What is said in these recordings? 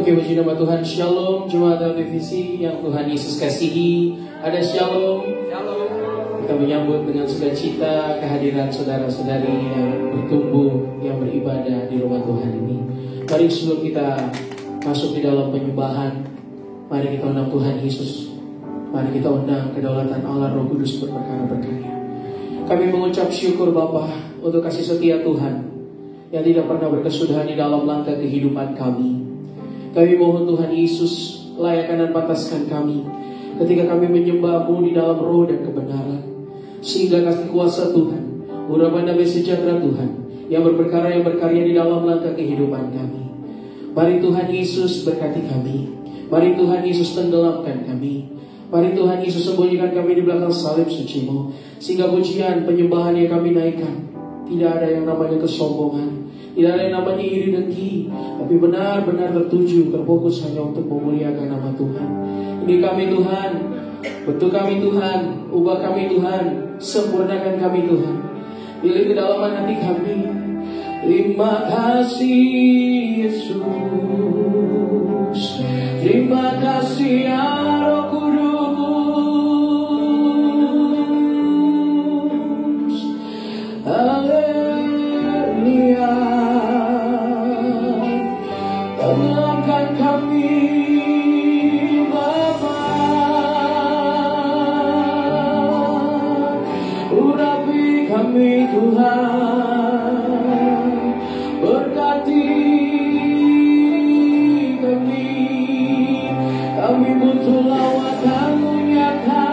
Oke, puji nama Tuhan. Shalom jemaat televisi yang Tuhan Yesus kasihi. Ada shalom. Kita menyambut dengan sukacita kehadiran saudara-saudari yang bertumbuh, yang beribadah di rumah Tuhan ini. Mari sebelum kita masuk di dalam penyembahan, mari kita undang Tuhan Yesus. Mari kita undang kedaulatan Allah Roh Kudus berperkara berkarya. Kami mengucap syukur Bapa untuk kasih setia Tuhan yang tidak pernah berkesudahan di dalam langkah kehidupan kami. Kami mohon Tuhan Yesus, layakkan dan pantaskan kami ketika kami menyembah-Mu di dalam roh dan kebenaran. Sehingga kasih kuasa Tuhan, urapan damai sejahtera Tuhan yang berperkara yang berkarya di dalam langkah kehidupan kami. Mari Tuhan Yesus berkati kami. Mari Tuhan Yesus tenggelamkan kami. Mari Tuhan Yesus sembunyikan kami di belakang salib suci-Mu. Sehingga pujian penyembahan yang kami naikkan tidak ada yang namanya kesombongan, tidak ada yang namanya iri dengki, tapi benar-benar tertuju, terfokus hanya untuk memuliakan nama Tuhan. Ini kami Tuhan, bentuk kami Tuhan, ubah kami Tuhan, sempurnakan kami Tuhan. Pilih kedalaman hati kami. Terima kasih Yesus, terima kasih ya Roh Kudus. Haleluya. Tenggelamkan kami Bapa, urapi kami Tuhan, berkati kami butuh lawatan-Mu nyata,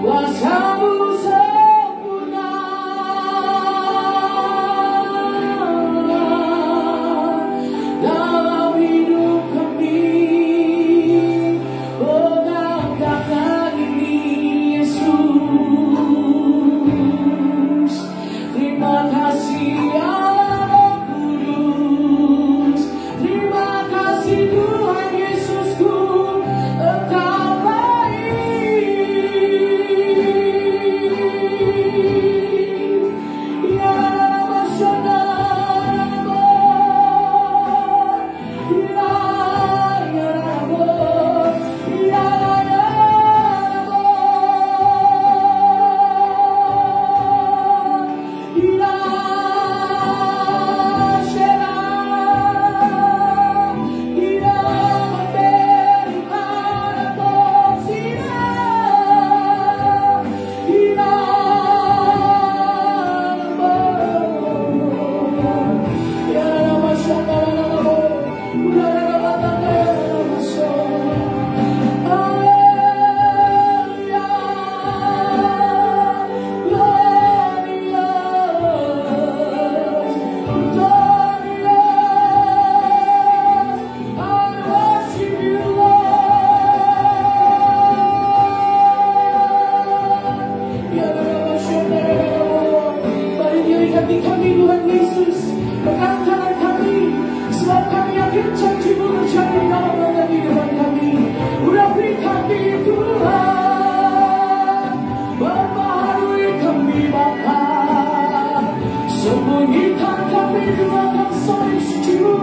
kuasa-Mu sempurna dalam hidup kami. Pegang tangan ini Yesus. Terima kasih ya Roh Kudus. Terima kasih Tuhan Yesusku. Engkau baik. Ya Rabbana, ya Rabbana, ya kami Tuhan Yesus, pegang tangan kami, sebab kami yakin janji-Mu terjadi dalam langkah kehidupan kami. Urapi kami Tuhan, berbaharui kami Bapa, sembunyikan kami di belakang salib suci-Mu.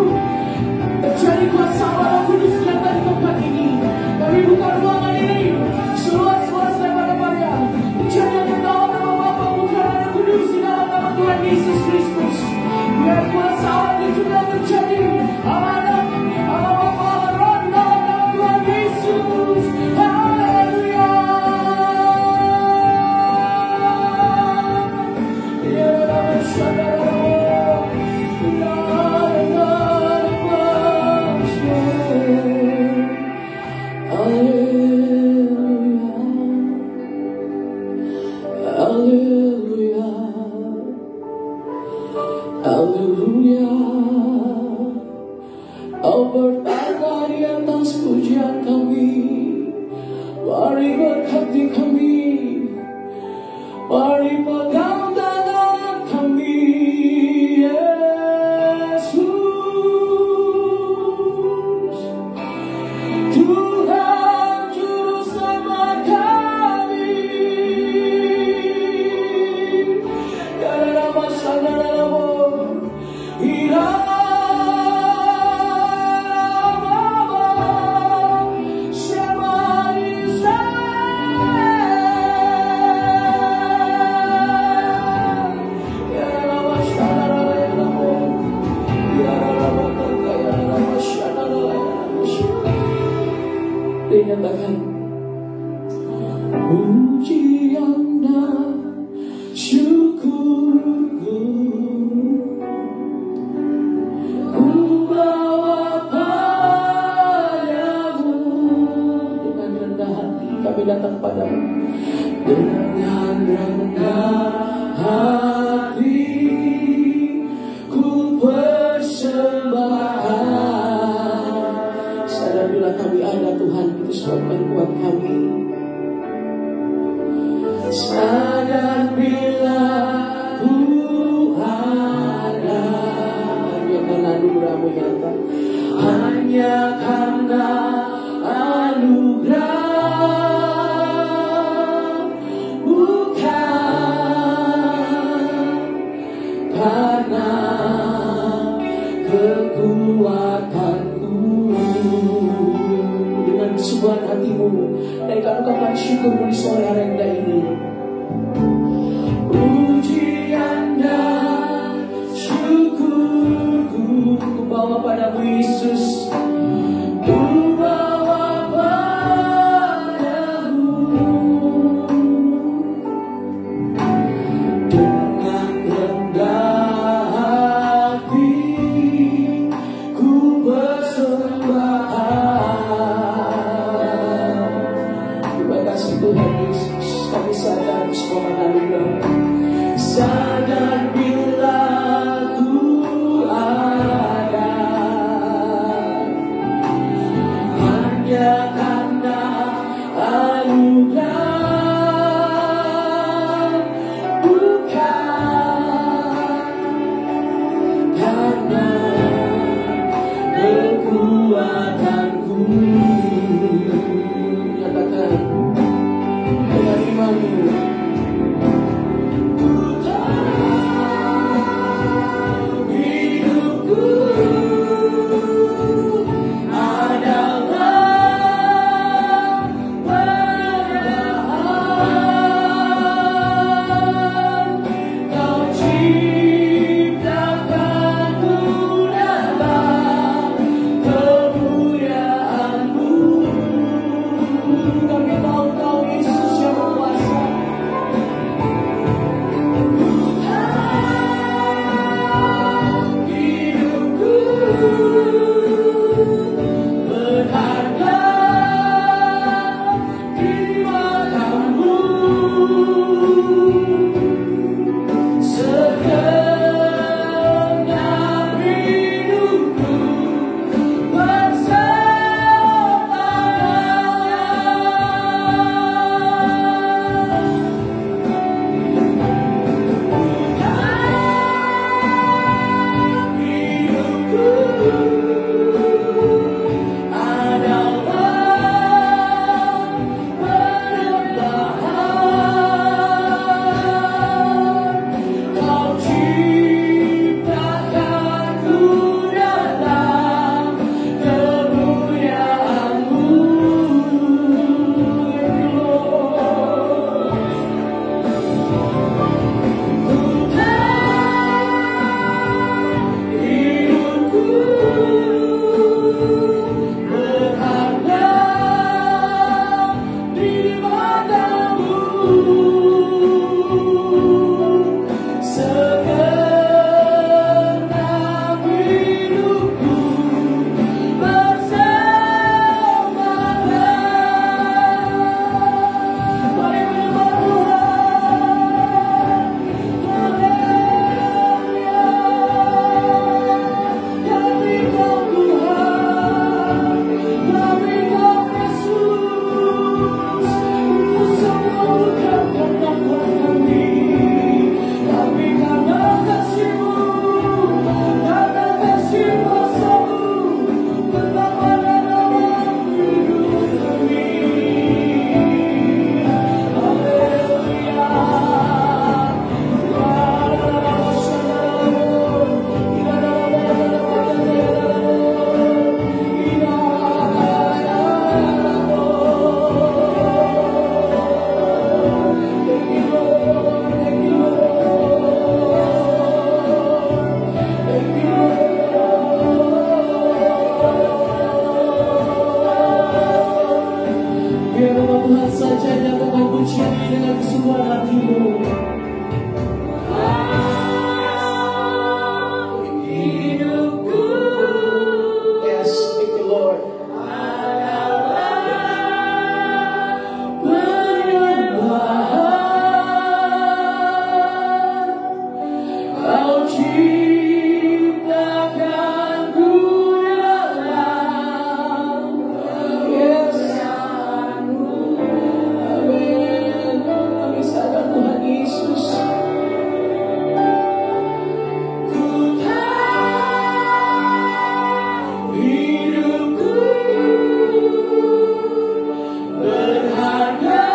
Terjadi kuasa Allah Kudus nyata di tempat ini. Kami buka ruangan ini seluas-luas lebar-lebarnya. Terjadi di dalam nama Bapa, Putra dan Roh Kudus, di dalam nama Tuhan Yesus Kristus. Biar kuasa Allah itu juga terjadi. Allah Bapa, Allah Roh, di dalam nama Tuhan Yesus. Haleluya. Ya Rabbana, Haleluya. katakan, pujian dan syukurku ku bawa padamu. Dengan rendah hati kami datang padamu. Dengan rendah hati ku persembahkan. Sadar bila kami ada Tuhan, itu sebabkan kuat kami. Sadar bila ku ada, hanya karena anugerah-Mu nyata, hanya karena anugerah, karena kekuatanku. Dengan kesubuhan hatimu, naikkan ungkapan syukurmu di sore hari yang indah ini. Pujian dan syukurku ku bawa padamu Yesus, ku bawa padamu. Dengan rendah hati ku persembahkan. Terima kasih Tuhan Yesus, kami sadar semua anugerah-Mu. Sadar bila ku ada, hanya karena anugerah, karena kekuatanku. Nyatakan dengan imanmu. ciptakanku dalam kebesaran-Mu. Amin. Kami sadar Tuhan Yesus, ku tahu hidupku berharga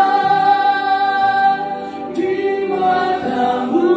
di mata-Mu.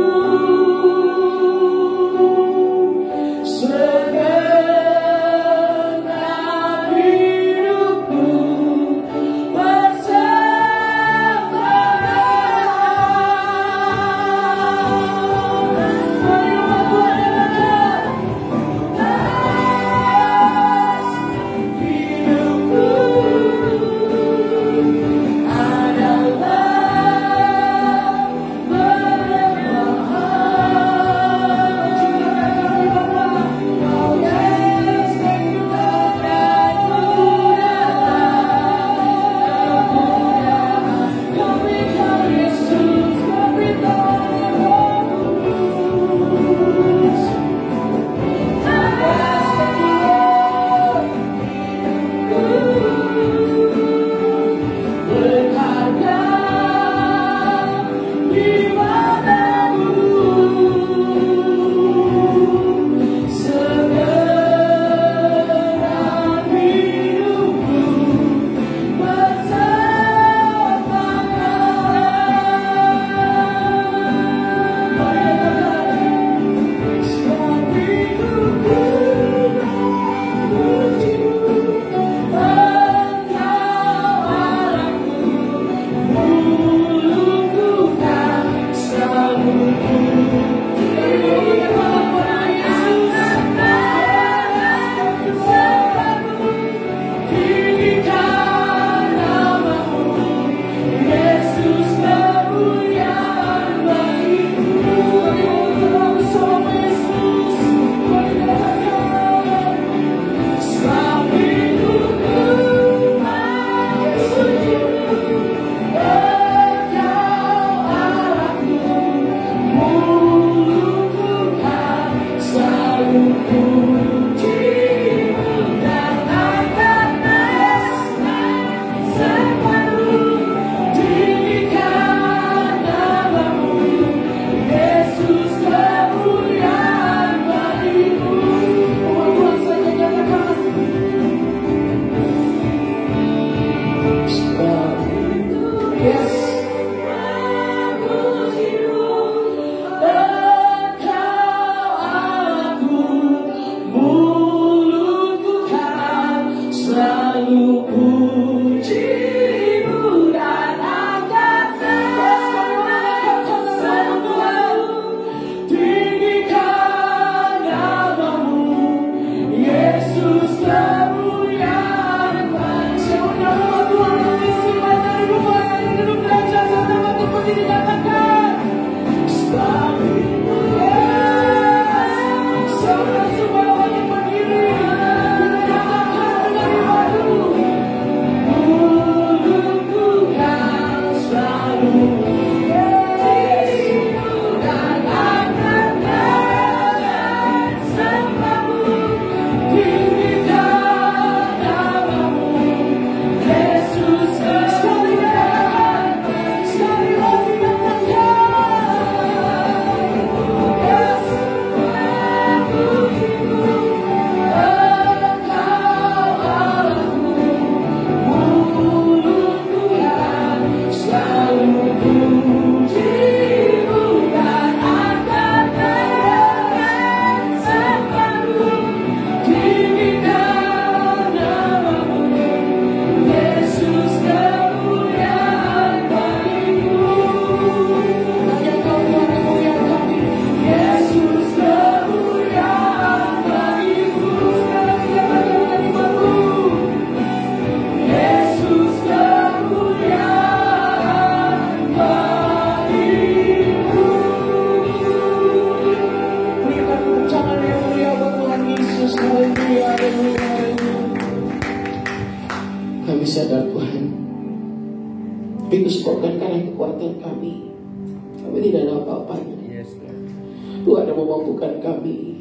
Tuhan yang memampukan kami.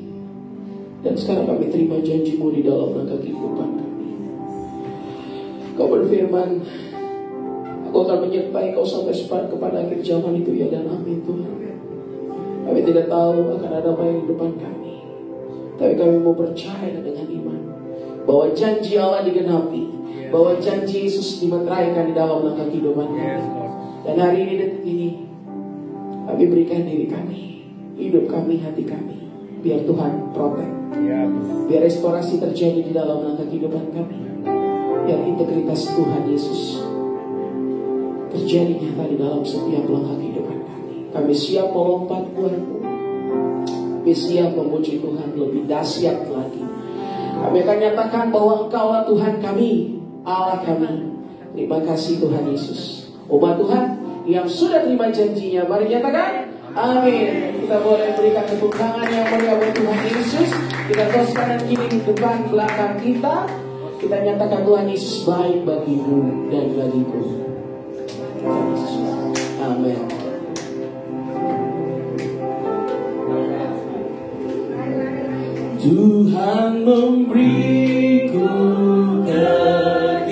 Dan sekarang kami terima janji-Mu di dalam langkah kehidupan kami. Kau berfirman, Aku akan menyertai kau sampai kepada akhir zaman itu, ya dan amin Tuhan. Kami tidak tahu akan ada apa yang di depan kami, tapi kami mau percaya dengan iman bahwa janji Allah digenapi, bahwa janji Yesus dimeteraikan di dalam langkah kehidupan kami. Dan hari ini, detik ini, kami berikan diri kami, hidup kami, hati kami, biar Tuhan protek, biar restorasi terjadi di dalam langkah kehidupan kami, biar integritas Tuhan Yesus terjadi nyata di dalam setiap langkah kehidupan kami. Kami siap melompat buatmu, kami siap memuji Tuhan lebih dahsyat lagi. Kami akan nyatakan bahwa Engkaulah Tuhan kami, Allah kami. Terima kasih Tuhan Yesus. Umat Tuhan yang sudah terima janjinya, mari nyatakan amin. Kita boleh berikan tepuk tangan yang meriah buat Tuhan Yesus. Kita terus kanan kiri, depan belakang kita. Kita nyatakan Tuhan Yesus baik bagimu dan bagiku. Amin. Tuhan memberiku kegirangan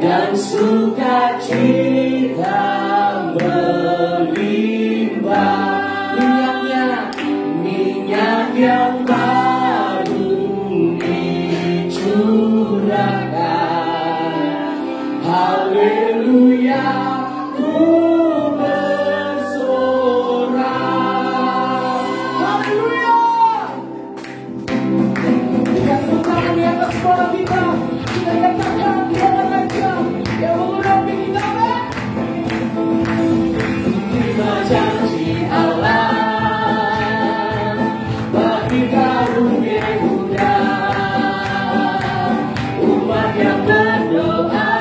dan sukacita melimpah. Minyak yang baru dicurahkan. Haleluya, ku bersorak. Haleluya. Kita tepuk di atas kepala kita. Kita katakan Tuhan aja yang mengurapi kita. Terima janji Allah bagi kaum Yehuda, umat yang berdoa,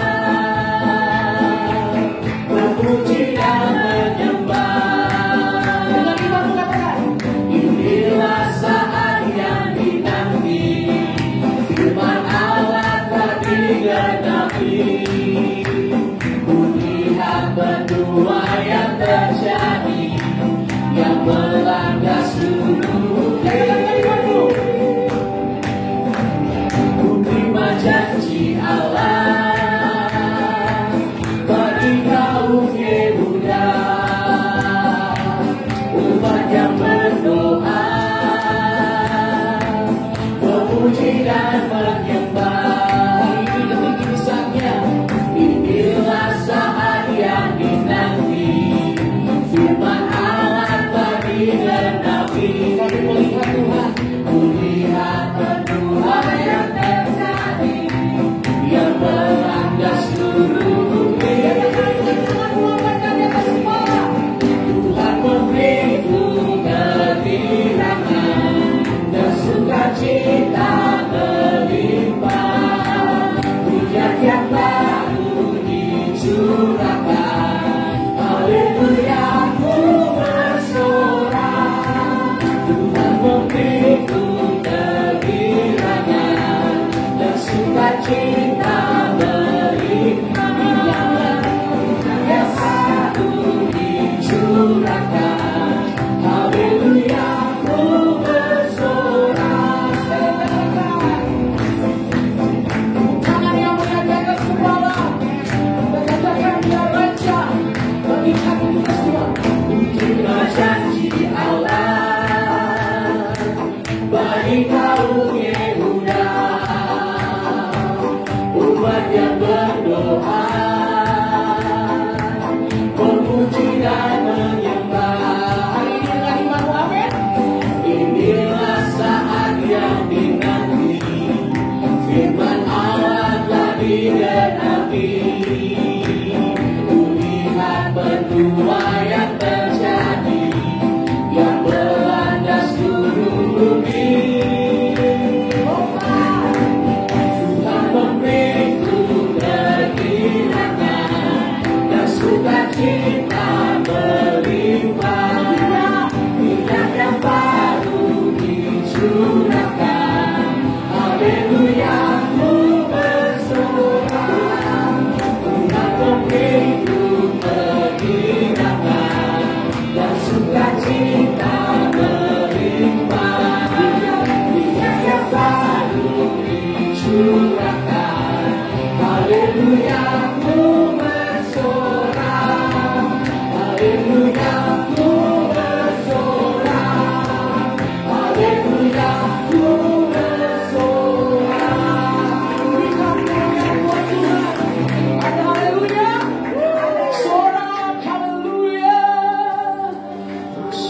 memuji dan menyembah. Dengan iman mengatakan, inilah saat yang dinanti, firman Allah telah digenapi. Kulihat benua yang terjadi, yang melanda seluruh dunia. Ku terima janji Allah bagi kaum Yehuda, umat yang berdoa, memuji dan menyembah. Ini detik saatnya, inilah saat yang dinanti, firman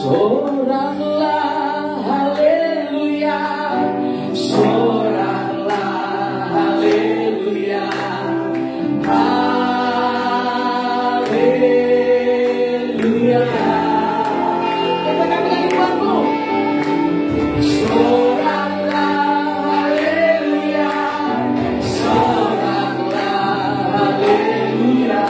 Soraklah haleluya, soraklah haleluya, haleluya. Katakan dengan imanmu. Soraklah haleluya, soraklah haleluya,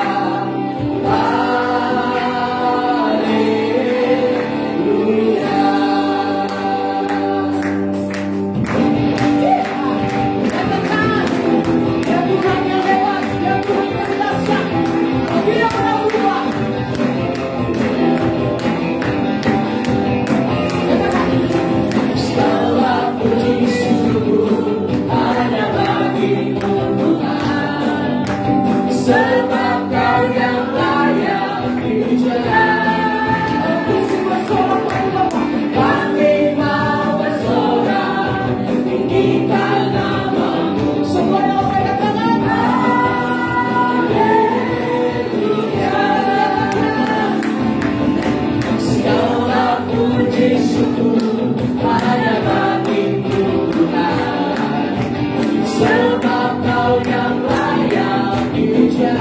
sebab Kau yang layak dipuja. Kami mau bersorak, tinggikan nama-Mu. Semua yang angkat tangan. Haleluya. Segala puji syukur hanya bagi-Mu Tuhan, sebab Kau yang layak dipuja.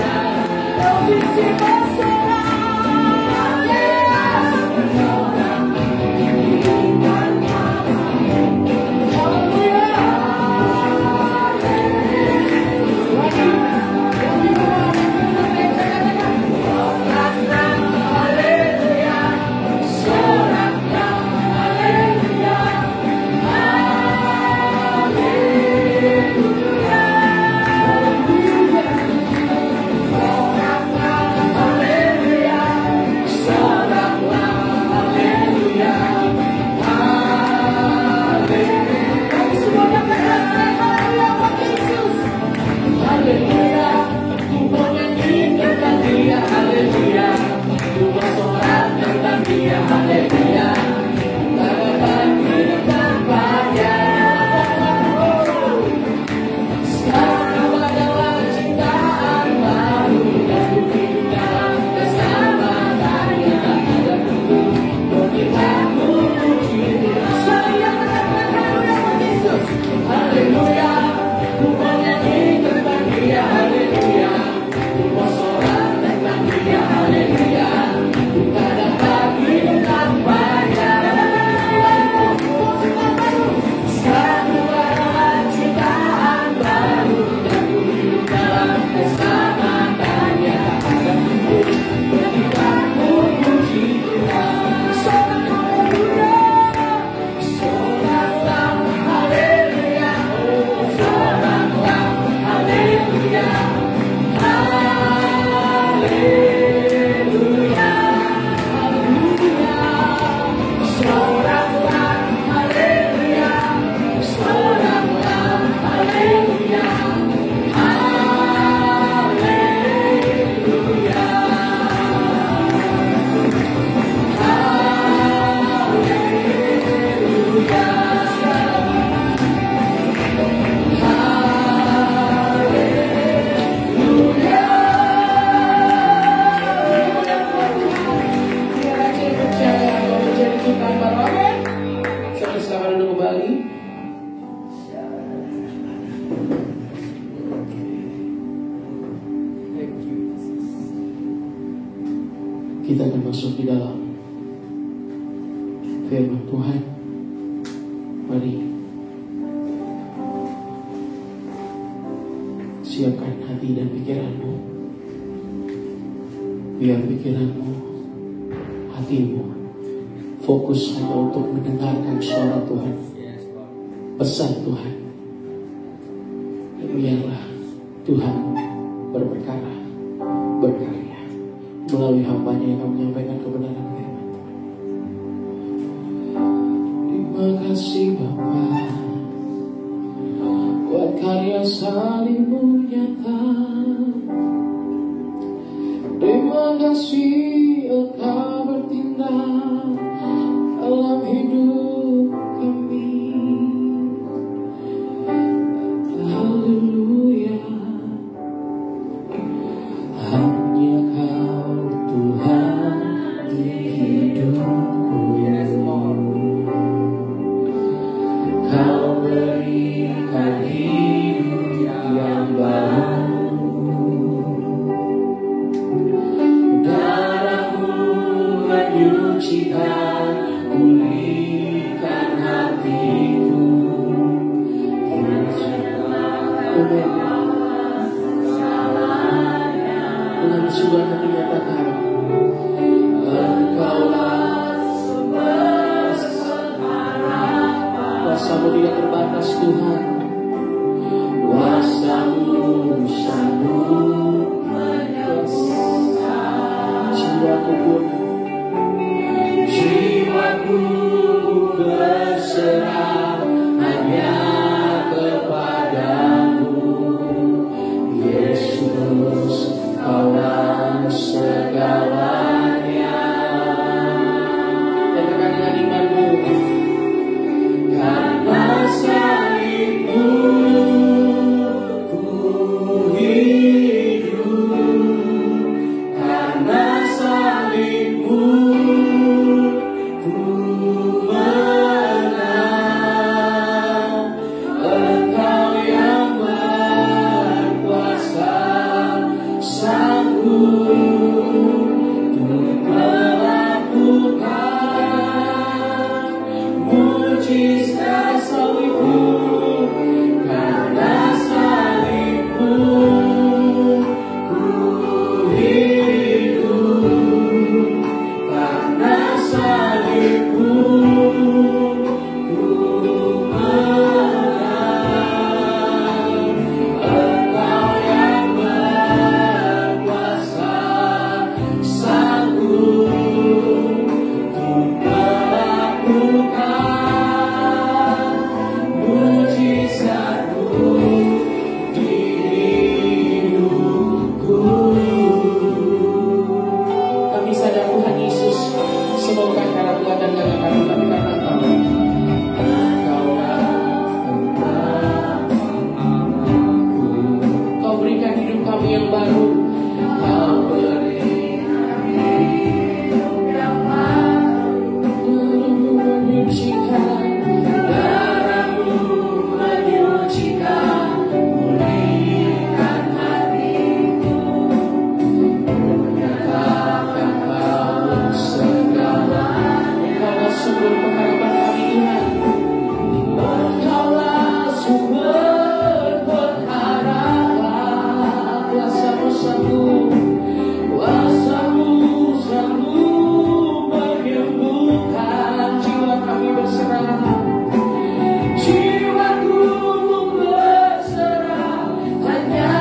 Provinsi bersorak, yes, bersorak, tinggikan nama-Mu. Haleluya. Haleluya, soraklah haleluya, haleluya. Kita akan masuk di dalam firman Tuhan. Mari siapkan hati dan pikiranmu, biar pikiranmu, hatimu fokus hanya untuk mendengarkan suara Tuhan, pesan Tuhan. Dan biarlah Tuhan berperkara, berkarya melalui hamba-Nya yang akan menyampaikan kebenaran firman Tuhan. Terima kasih Bapa, buat karya salib-Mu nyata. Terima kasih Engkau bertindak dalam hidup kami. Haleluya. Hanya Kau Tuhan di hidupku. menyucikan, pulihkan hatiku. Dengan suara hati nyatakan, Engkaulah sumber harapan. Kuasamu tidak terbatas Tuhan. Kuasamu menyembuhkan. Jiwaku berserah hanya kepadamu, Yesus, Kaulah segalanya. Katakan dengan imanmu, karena salibmu ku hidup, karena salibmu ku menang. Engkau yang berkuasa, sanggup untuk melakukan mujizat salibmu. Karena salibmu ku hidup, karena salibmu ku menang. Engkau yang berkuasa, sanggup untuk melakukan mujizat-Mu di hidupku. Kami sadar Tuhan Yesus, semua bukan karena Tuhan dan karena kami, tapi karena Engkau. Kau berikan hidup kami yang baru. Kau berikan hidup yang baru. Darah-Mu menyucikan, darah-Mu menyucikan, pulihkan hatiku. Menyatakan Kau segalanya. Engkaulah sumber pengharapan kami Tuhan. Engkaulah sumber pengharapan. Kuasa-Mu sanggup, kuasa-Mu sanggup menyembuhkan. Jiwa kami berserah, jiwaku berserah hanya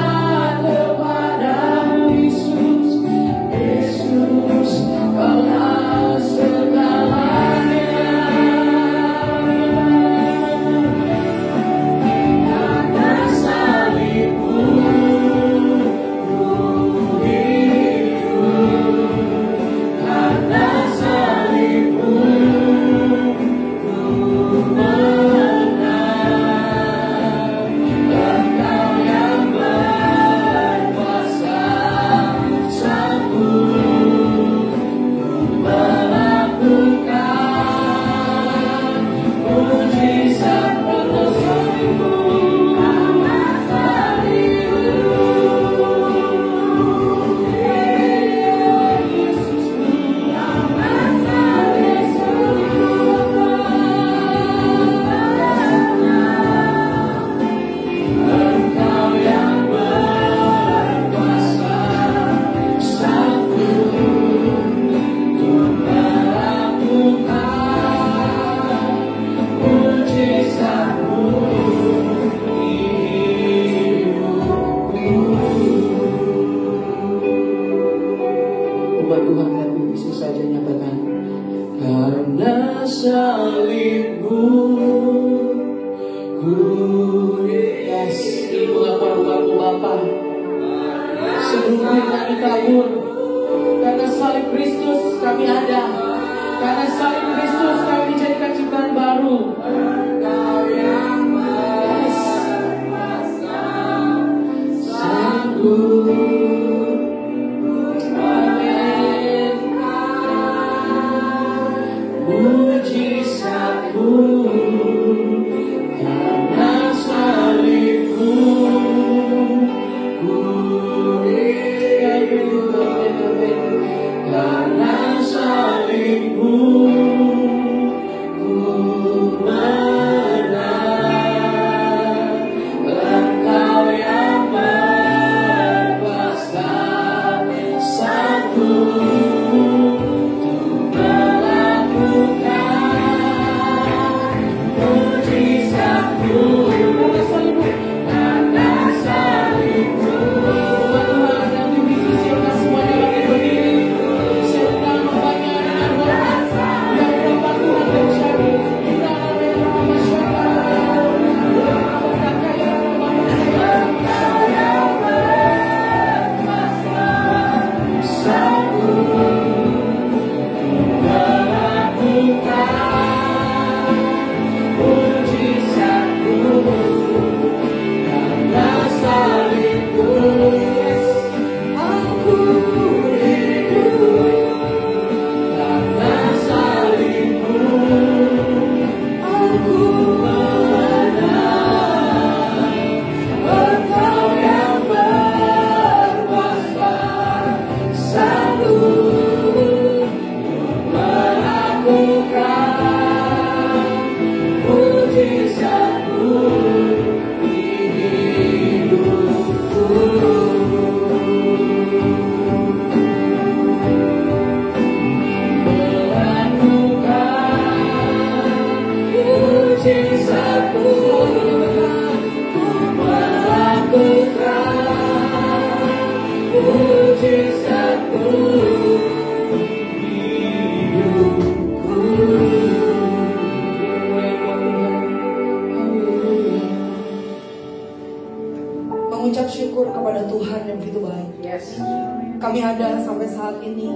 kepadamu, Yesus. Yesus, Kaulah segalanya. Karena salibmu ku hidup, karena salibmu ku menang. Engkau yang berkuasa, sanggup untuk melakukan mujizat pada salibmu. Karena salibmu, Yesusku, karena salibmu, Engkau yang berkuasa, sanggup untuk melakukan mujizat-Mu di hidupku. Umat Tuhan dan Yesus saja nyatakan, karena salibmu ku yes. Ibu pengakuan Bapa, sebelum kami tabur, karena salib Kristus kami ada, karena salib Kristus kami dijadikan ciptaan baru. Engkau yang berkuasa, sanggup menyembuhkan mujizat-Mu. Karena salibmu ku hidup, karena salibmu saat ini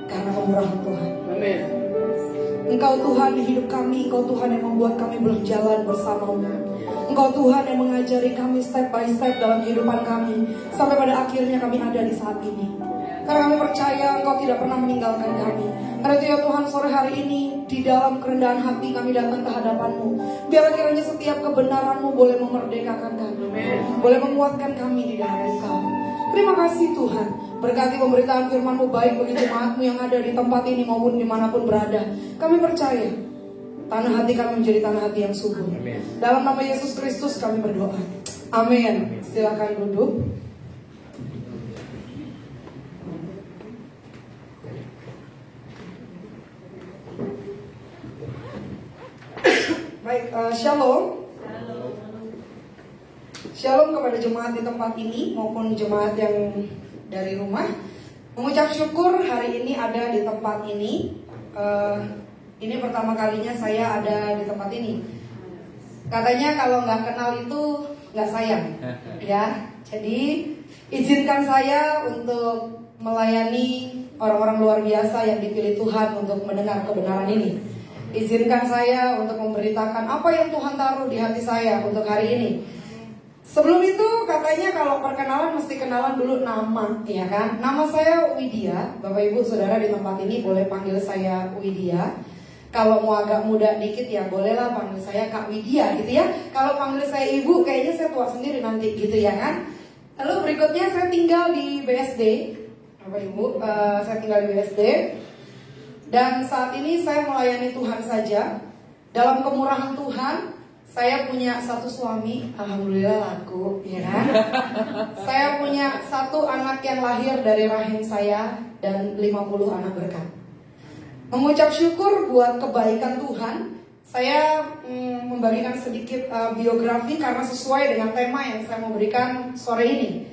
karena kemurahan Tuhan. Amin. Engkau Tuhan di hidup kami, Engkau Tuhan yang membuat kami berjalan bersamamu. Engkau Tuhan yang mengajari kami step by step dalam kehidupan kami, sampai pada akhirnya kami ada di saat ini. Karena kami percaya Engkau tidak pernah meninggalkan kami. Karena itu ya Tuhan, sore hari ini di dalam kerendahan hati kami datang ke hadapan-Mu. Biarlah kiranya setiap kebenaran-Mu boleh memerdekakan kami, boleh menguatkan kami di dalam Engkau. Terima kasih Tuhan. Berkati pemberitaan firman-Mu baik bagi jemaat-Mu yang ada di tempat ini maupun dimanapun berada. Kami percaya tanah hati kami menjadi tanah hati yang subur. Dalam nama Yesus Kristus kami berdoa. Amin. Silakan duduk. Baik, shalom. Shalom kepada jemaat di tempat ini maupun jemaat yang dari rumah. Mengucap syukur hari ini ada di tempat ini. Ini pertama kalinya saya ada di tempat ini. Katanya kalau nggak kenal itu nggak sayang, ya. Jadi izinkan saya untuk melayani orang-orang luar biasa yang dipilih Tuhan untuk mendengar kebenaran ini. Izinkan saya untuk memberitakan apa yang Tuhan taruh di hati saya untuk hari ini. Sebelum itu katanya kalau perkenalan mesti kenalan dulu nama, ya kan? Nama saya Widya. Bapak Ibu Saudara di tempat ini boleh panggil saya Widya. Kalau mau agak muda dikit ya bolehlah panggil saya Kak Widya gitu ya. Kalau panggil saya Ibu kayaknya saya tua sendiri nanti gitu ya kan. Lalu berikutnya saya tinggal di BSD. Bapak Ibu, saya tinggal di BSD. Dan saat ini saya melayani Tuhan saja. Dalam kemurahan Tuhan, saya punya satu suami, alhamdulillah laku, ya kan? Saya punya satu anak yang lahir dari rahim saya dan 50 anak berkat. Mengucap syukur buat kebaikan Tuhan, saya membagikan sedikit biografi karena sesuai dengan tema yang saya mau berikan sore ini.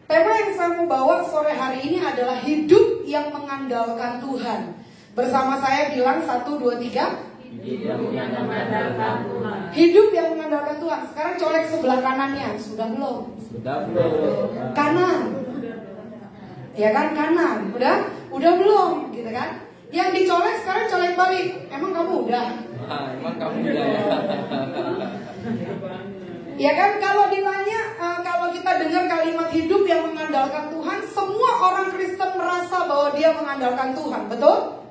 Tema yang saya mau bawa sore hari ini adalah hidup yang mengandalkan Tuhan. Bersama saya bilang 1, 2, 3. Hidup yang mengandalkan Tuhan. Hidup yang mengandalkan Tuhan. Sekarang colek sebelah kanannya. Sudah belum? Sudah belum. Kanan. Ya kan, kanan. Udah belum gitu kan? Yang dicolek sekarang colek balik. Emang kamu udah? Emang kamu udah ya? Ya kan, kalau ditanya, kalau kita dengar kalimat hidup yang mengandalkan Tuhan, semua orang Kristen merasa bahwa dia mengandalkan Tuhan, betul?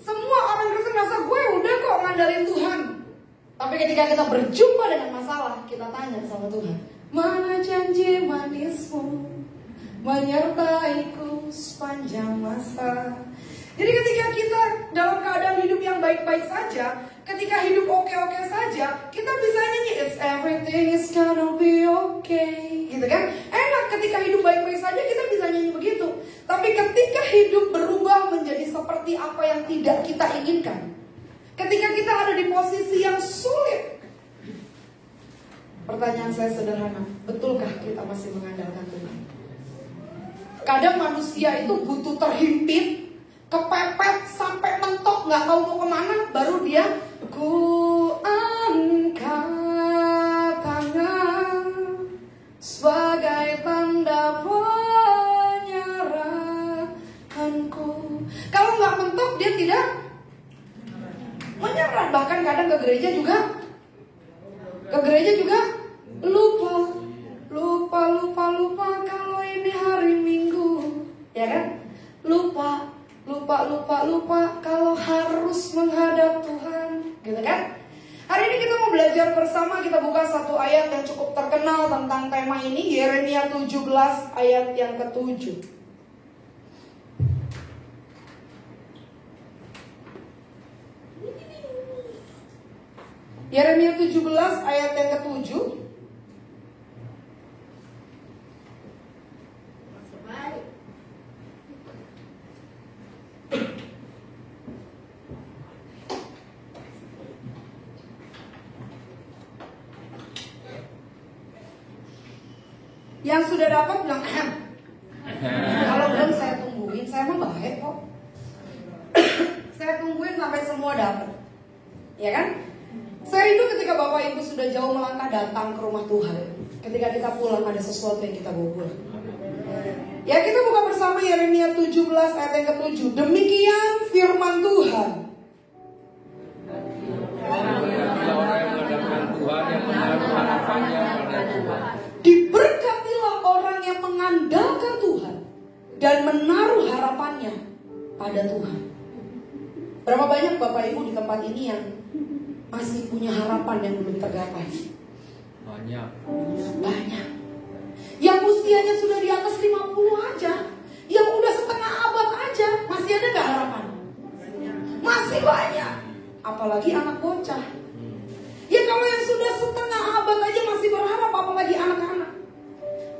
Semua orang Kristen merasa gue udah kok ngandalin Tuhan. Tapi ketika kita berjumpa dengan masalah, kita tanya sama Tuhan, mana janji manismu menyertaiku sepanjang masa. Jadi ketika kita dalam keadaan hidup yang baik-baik saja, ketika hidup oke-oke saja, kita bisa nyanyi it's everything is gonna be okay, gitu kan? Enak ketika hidup baik-baik saja kita bisa nyanyi begitu. Tapi ketika hidup berubah menjadi seperti apa yang tidak kita inginkan, ketika kita ada di posisi yang sulit, pertanyaan saya sederhana, betulkah kita masih mengandalkan Tuhan? Kadang manusia itu butuh terhimpit, kepepet sampai mentok nggak tahu mau kemana, baru dia ku angkat tangan sebagai tanda penyerahanku. Kalau nggak mentok dia tidak menyerah. Bahkan kadang ke gereja juga lupa kalau ini hari Minggu, ya kan? Lupa kalau harus menghadap Tuhan, gitu kan? Hari ini kita mau belajar bersama, kita buka satu ayat yang cukup terkenal tentang tema ini, Yeremia 17 ayat yang ke-7. Yeremia 17 ayat yang ke-7. Yang sudah dapat bilang kalau belum saya tungguin, saya mah baik kok. Saya tungguin sampai semua dapat, ya kan? Saya rindu ketika Bapak Ibu sudah jauh melangkah datang ke rumah Tuhan. Ketika kita pulang ada sesuatu yang kita bawa pulang. Ya, kita buka bersama Yeremia 17 ayat yang ke-7. Demikian firman Tuhan. Diberkatilah orang yang mengandalkan Tuhan dan menaruh harapannya pada Tuhan. Berapa banyak Bapak Ibu di tempat ini yang masih punya harapan yang belum tergapai? Banyak. Yang usianya sudah di atas 50 aja, yang udah setengah abad aja, masih ada gak harapan? Masih banyak. Apalagi anak bocah. Ya kalau yang sudah setengah abad aja masih berharap, apalagi anak-anak.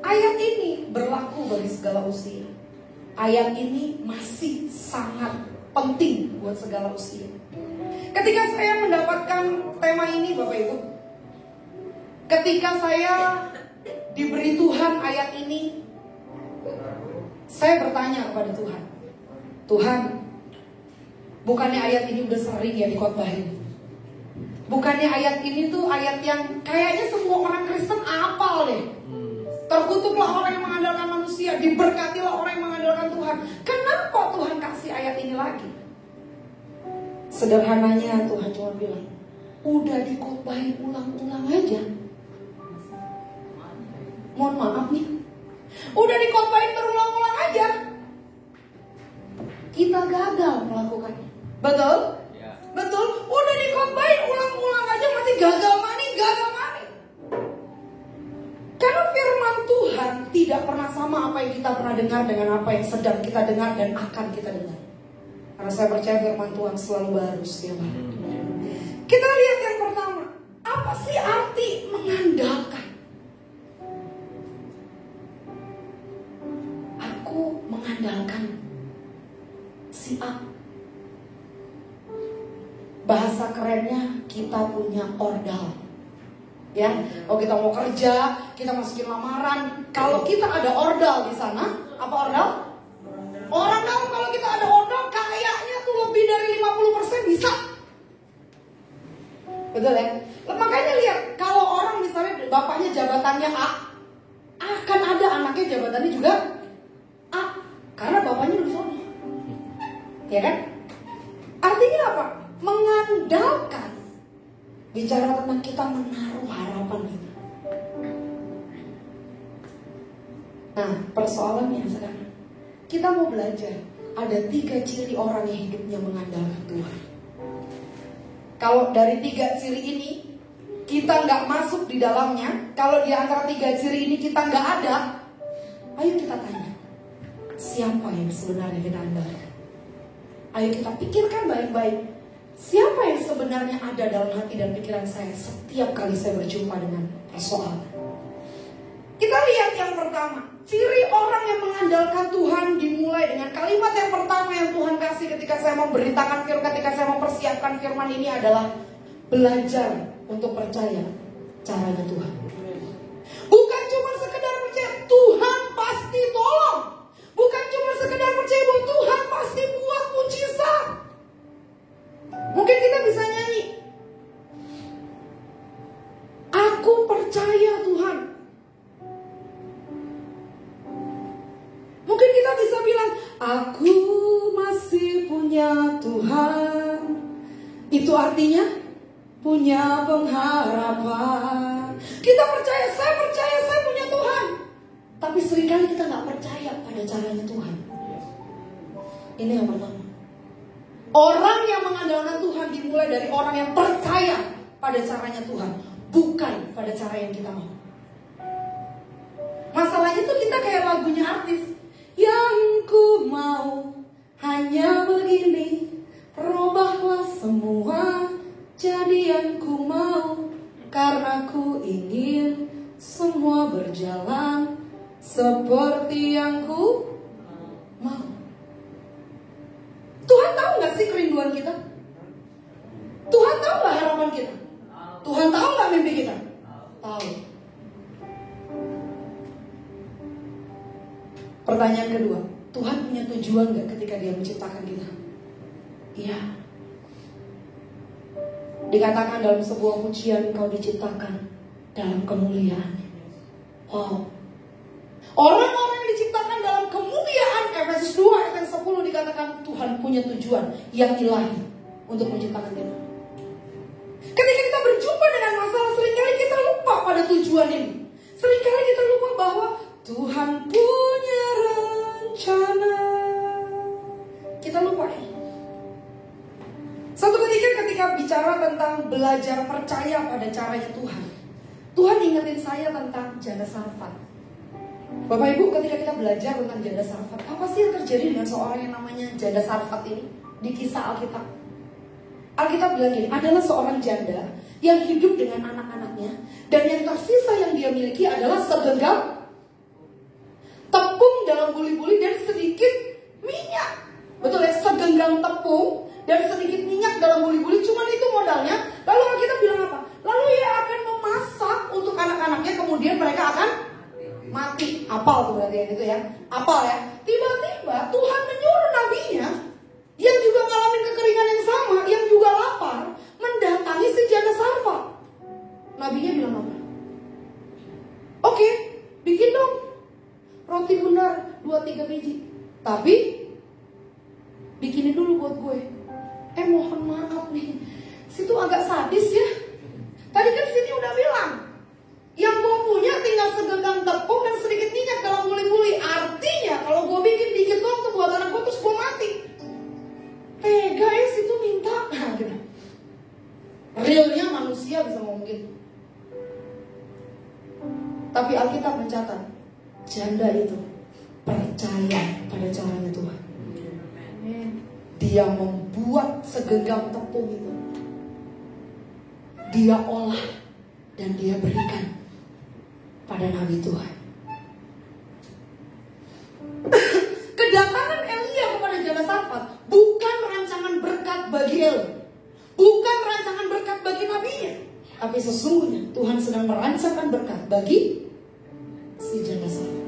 Ayat ini berlaku bagi segala usia. Ayat ini masih sangat penting buat segala usia. Ketika saya mendapatkan tema ini Bapak Ibu, ketika saya diberi Tuhan ayat ini, saya bertanya kepada Tuhan, Tuhan, bukannya ayat ini udah sering ya dikhotbahin? Bukannya ayat ini tuh ayat yang kayaknya semua orang Kristen hafal deh. Terkutuklah orang yang mengandalkan manusia, diberkatilah orang yang mengandalkan Tuhan. Kenapa Tuhan kasih ayat ini lagi? Sederhananya Tuhan cuma bilang, udah dikhotbahin ulang-ulang aja. Mohon maaf nih, udah dikhotbahin berulang-ulang aja, kita gagal melakukannya. Betul? Ya. Betul? Udah dikhotbahin ulang-ulang aja masih gagal mani. Karena firman Tuhan tidak pernah sama apa yang kita pernah dengar dengan apa yang sedang kita dengar dan akan kita dengar. Karena saya percaya firman Tuhan selalu baru setiap hari. Kita lihat yang pertama, apa sih arti mengandalkan? Aku mengandalkan si A. Bahasa kerennya kita punya ordal. Ya, kalau kita mau kerja, kita masukin lamaran, kalau kita ada ordal di sana, apa ordal? Ordal, kalau kita ada ordal, kayaknya tuh lebih dari 50% bisa. Betul ya? Makanya lihat, kalau orang misalnya bapaknya jabatannya A, akan ada anaknya jabatannya juga A, karena bapaknya lebih sono. Ya kan? Artinya apa? Mengandalkan. Bicara tentang kita menaruh harapan kita. Nah, persoalannya sekarang, kita mau belajar ada 3 ciri orang yang hidupnya mengandalkan Tuhan. Kalau dari 3 ciri ini kita nggak masuk di dalamnya, kalau di antara 3 ciri ini kita nggak ada, ayo kita tanya, siapa yang sebenarnya kita andalkan? Ayo kita pikirkan baik-baik. Siapa yang sebenarnya ada dalam hati dan pikiran saya setiap kali saya berjumpa dengan persoalan? Kita lihat yang pertama, ciri orang yang mengandalkan Tuhan dimulai dengan kalimat yang pertama yang Tuhan kasih ketika saya memberitakan firman, ketika saya mempersiapkan firman ini adalah belajar untuk percaya caranya Tuhan. Bukan cuma sekedar percaya Tuhan pasti tolong, bukan cuma sekedar percaya bahwa Tuhan pasti buat mujizat. Mungkin kita bisa nyanyi, aku percaya Tuhan. Mungkin kita bisa bilang, aku masih punya Tuhan. Itu artinya punya pengharapan. Kita percaya, saya punya Tuhan. Tapi seringkali kita gak percaya pada caranya Tuhan. Ini yang pertama. Orang yang mengandalkan Tuhan dimulai dari orang yang percaya pada caranya Tuhan, bukan pada cara yang kita mau. Masalahnya tuh kita kayak lagunya artis. Yang ku mau hanya begini, robahlah semua jadi yang ku mau, karena ku ingin semua berjalan seperti yang ku mau. Tuhan tahu gak sih kerinduan kita? Tuhan tahu gak harapan kita? Tuhan tahu gak mimpi kita? Tahu. Pertanyaan kedua, Tuhan punya tujuan gak ketika Dia menciptakan kita? Iya. Dikatakan dalam sebuah pujian, Kau diciptakan dalam kemuliaan. Wow. Orang-orang yang diciptakan dalam kemuliaan 10 dikatakan Tuhan punya tujuan yang ilahi untuk menciptakan kita. Ketika kita berjumpa dengan masalah, seringkali kita lupa pada tujuan ini. Seringkali kita lupa bahwa Tuhan punya rencana. Kita lupa ini. Satu ketika bicara tentang belajar percaya pada caranya Tuhan, Tuhan ingetin saya tentang janda Sarfat. Bapak Ibu, ketika kita belajar tentang janda Sarfat, apa sih yang terjadi dengan seorang yang namanya janda Sarfat ini di kisah Alkitab? Alkitab bilang ini adalah seorang janda yang hidup dengan anak-anaknya, dan yang tersisa yang dia miliki adalah segenggam tepung dalam buli-buli dan sedikit minyak. Betul ya, segenggam tepung dan sedikit minyak dalam buli-buli, cuman itu modalnya. Lalu Alkitab bilang apa? Lalu ia akan memasak untuk anak-anaknya, kemudian mereka akan mati. Apal tuh berarti yang itu ya, apal ya. Tiba-tiba Tuhan menyuruh nabinya yang juga ngalamin kekeringan yang sama, yang juga lapar, mendatangi si janda Sarfat. Nabinya bilang apa? Oke, bikin dong roti bundar 2-3 biji, tapi bikinin dulu buat gue. Mohon maaf nih, situ agak sadis ya. Tadi kan Siti udah bilang, yang gue punya tinggal segenggam tepung dan sedikit minyak dalam buli-buli. Artinya kalau gue bikin dikit doang tuh buat anak gue, terus gue mati. Tega ya situ minta. Nah, gitu. Realnya manusia bisa ngomong gitu. Tapi Alkitab mencatat, janda itu percaya pada caranya Tuhan. Dia membuat segenggam tepung itu, dia olah dan dia berikan pada nabi Tuhan. Kedatangan Elia kepada janda Sarfat bukan rancangan berkat bagi Elia, bukan rancangan berkat bagi nabinya, tapi sesungguhnya Tuhan sedang merancangkan berkat bagi si janda Sarfat.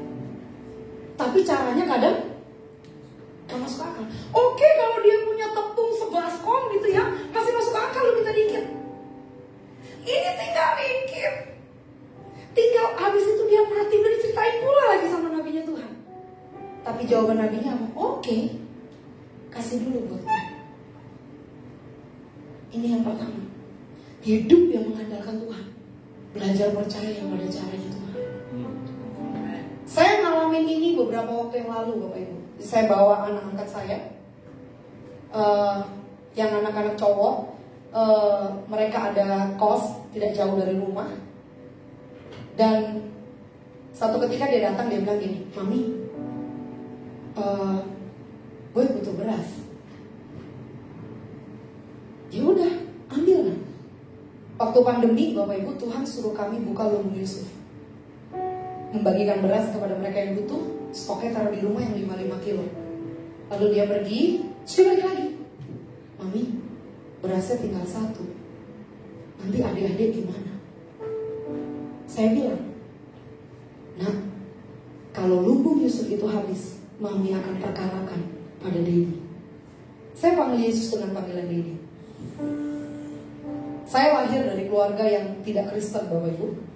Tapi caranya kadang gak masuk akal. Oke, kalau dia punya tepung 11 kom gitu ya, masih masuk akal, lu minta dikit. Ini tinggal dikit, tinggal habis itu dia mati. Udah diceritain pula lagi sama nabinya Tuhan. Tapi jawaban nabinya apa? Oke, kasih dulu buat gue. Ini yang pertama, hidup yang mengandalkan Tuhan, belajar percaya pada caranya Tuhan. Saya ngalamin ini beberapa waktu yang lalu, Bapak Ibu. Saya bawa anak angkat saya, yang anak-anak cowok, mereka ada kos tidak jauh dari rumah. Dan satu ketika dia datang, dia bilang gini, Mami, gue butuh beras. Ya udah, ambil kan. Waktu pandemi, Bapak Ibu, Tuhan suruh kami buka Lumbung Yusuf, membagikan beras kepada mereka yang butuh. Stoknya taruh di rumah yang 5 kilo. Lalu dia pergi, sudah balik lagi. Mami, berasnya tinggal 1. Nanti adik-adik gimana? Saya bilang, nah, kalau Lumbung Yusuf itu habis, Mami akan perkarakan pada Dedi. Saya panggil Yesus dengan panggilan Dedi. Saya lahir dari keluarga yang tidak Kristen, Bapak Ibu.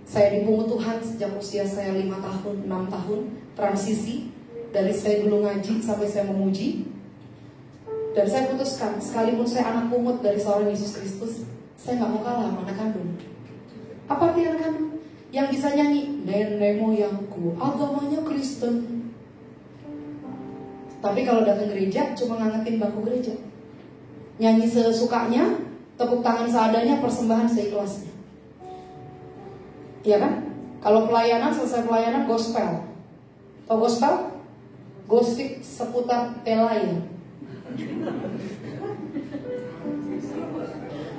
Saya dipungut Tuhan sejak usia saya 5 tahun, 6 tahun, transisi dari saya dulu ngaji sampai saya memuji. Dan saya putuskan, sekalipun saya anak pungut dari seorang Yesus Kristus, saya gak mau kalah sama anak kandung. Apa arti anak kandung? Yang bisa nyanyi, nenek moyangku agamanya Kristen, tapi kalau datang gereja cuma ngangetin bangku gereja, nyanyi sesukanya, tepuk tangan seadanya, persembahan seikhlasnya. Iya kan? Kalau pelayanan, selesai pelayanan gospel. Tahu gospel? Gosip seputar pelayan.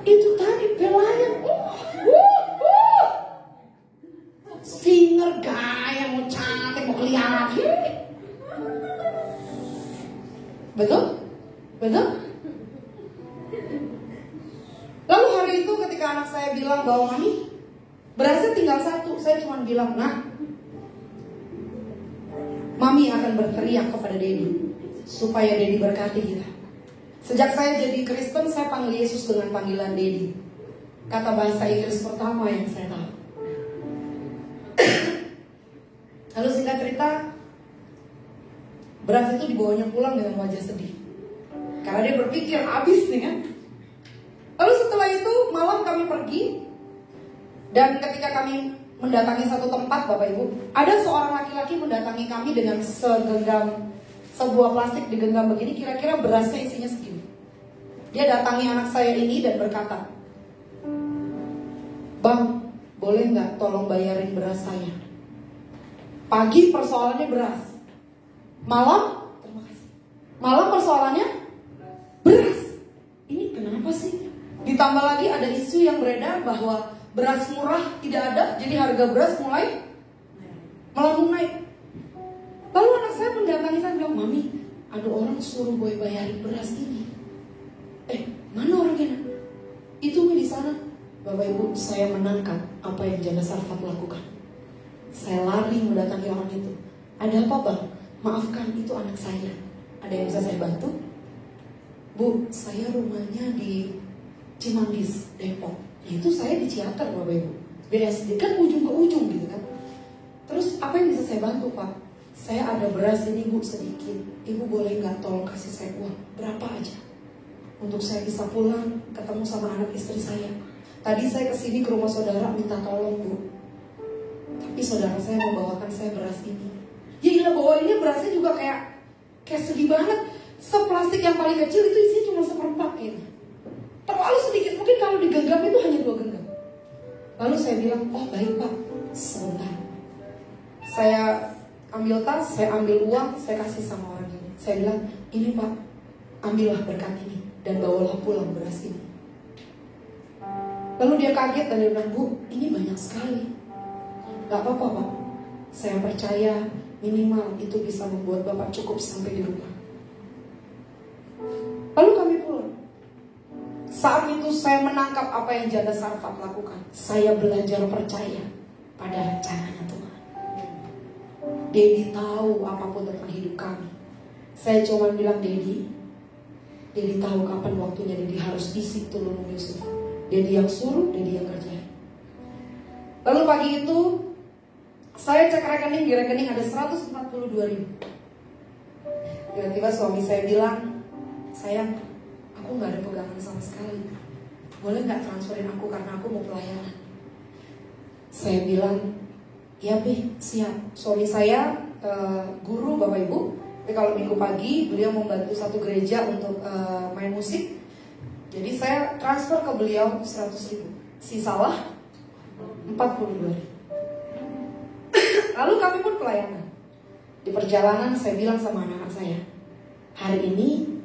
Itu tadi pelayan. Singer gaya mau cantik, mau kelihatan. Betul? Betul? Lalu hari itu ketika anak saya bilang bahwa Mami, berasnya tinggal 1, saya cuma bilang, nah, Mami akan berteriak kepada Dedi supaya Dedi berkati kita. Sejak saya jadi Kristen, saya panggil Yesus dengan panggilan Dedi. Kata bahasa Inggris pertama yang saya tahu. Lalu singkat cerita, Beras itu dibawanya pulang dengan wajah sedih. Karena dia berpikir habis nih kan. Lalu setelah itu malam kami pergi. Dan ketika kami mendatangi satu tempat Bapak Ibu, ada seorang laki-laki mendatangi kami dengan sebuah plastik digenggam begini, kira-kira berasnya isinya segini. Dia datangi anak saya ini dan berkata, "Bang, boleh nggak tolong bayarin beras saya?" Pagi persoalannya beras, malam, terima kasih, malam persoalannya beras. Ini kenapa sih? Ditambah lagi ada isu yang beredar bahwa beras murah tidak ada, jadi harga beras mulai melambung naik. Lalu anak saya mendatangi saya bilang, "Mami, ada orang suruh boy bayarin beras ini." Mana orangnya? Itu di sana. Bapak Ibu, saya menangkap apa yang Janda Sarfat lakukan. Saya lari mendatangi orang itu. "Ada apa bang? Maafkan, itu anak saya. Ada yang bisa saya bantu?" "Bu, saya rumahnya di Cimanggis, Depok." Itu saya di Ciater Bapak Ibu. BSD kan ujung ke ujung gitu kan. "Terus apa yang bisa saya bantu Pak?" "Saya ada beras ini Bu sedikit. Ibu boleh nggak tolong kasih saya uang berapa aja untuk saya bisa pulang ketemu sama anak istri saya. Tadi saya kesini ke rumah saudara minta tolong Bu, tapi saudara saya membawakan saya beras ini." Ya gila, bawainnya berasnya juga kayak sedih banget. Seplastik yang paling kecil itu isinya cuma seperempat kayaknya. Terlalu sedikit, mungkin kalau digenggam itu hanya 2 genggam. Lalu saya bilang, "Oh baik Pak, sebentar." Saya ambil tas, saya ambil uang, saya kasih sama orang ini. Saya bilang, "Ini Pak, ambillah berkat ini dan bawalah pulang beras ini." Lalu dia kaget dan dia bilang, "Bu, ini banyak sekali." "Gak apa-apa Pak, saya percaya minimal itu bisa membuat Bapak cukup sampai di rumah." Lalu kami pulang. Saat itu saya menangkap apa yang Janda Sarfat lakukan. Saya belajar percaya pada rencananya Tuhan. Dedi tahu apapun tentang hidup kami. Saya cuma bilang, Dedi tahu kapan waktunya Dedi harus isi tulung Yusuf. Dedi yang suruh, Dedi yang kerjain. Lalu pagi itu saya cek rekening, di rekening ada 142.000. Tiba-tiba suami saya bilang, "Sayang, aku gak ada pegangan sama sekali. Boleh gak transferin aku karena aku mau pelayanan?" Saya bilang, "Ya Be, siap." Suami saya guru Bapak Ibu. Tapi kalau minggu pagi beliau membantu satu gereja untuk main musik. Jadi saya transfer ke beliau 100.000. Sisalah 42.000. Lalu kami pun pelayanan. Di perjalanan saya bilang sama anak-anak saya, "Hari ini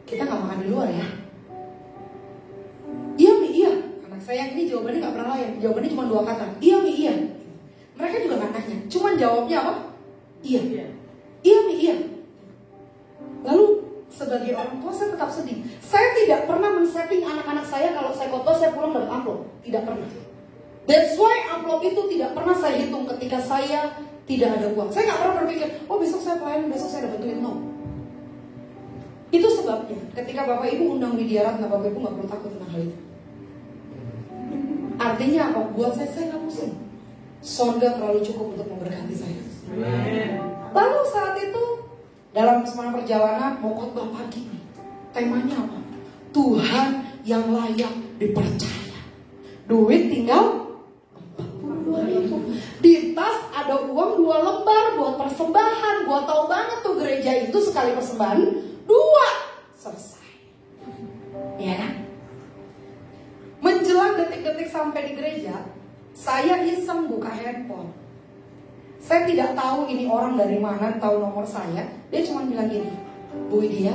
kita gak makan di luar ya?" "Iya Mi, iya." Anak saya ini jawabannya gak pernah lain. Jawabannya cuma 2 kata. "Iya Mi, iya." Mereka juga gak nanya, cuman jawabnya apa? Iya. "Iya Mi, iya." Lalu sebagai orang tua saya tetap sedih. Saya tidak pernah men-setting anak-anak saya kalau saya khotbah saya pulang dapat amplop. Tidak pernah. That's why amplop itu tidak pernah saya hitung ketika saya tidak ada uang. Saya gak pernah berpikir, "Oh besok saya pelayanan, besok saya dapat duit." No. Itu sebabnya ketika Bapak Ibu undang Widya Ratna, Bapak Ibu gak perlu takut tentang hal itu. Artinya apa? Buat saya gak pusing. Sorga terlalu cukup untuk memberkati saya. Lalu saat itu dalam semangat perjalanan mau khotbah pagi nih. Temanya apa? Tuhan yang layak dipercaya. Duit tinggal 42.000. Di tas ada uang 2 lembar buat persembahan. Gua tahu banget tuh gereja itu sekali persembahan 2 selesai. Ya kan? Menjelang detik-detik sampai di gereja, saya iseng buka handphone. Saya tidak tahu ini orang dari mana tahu nomor saya. Dia cuma bilang gini, "Bu Widya,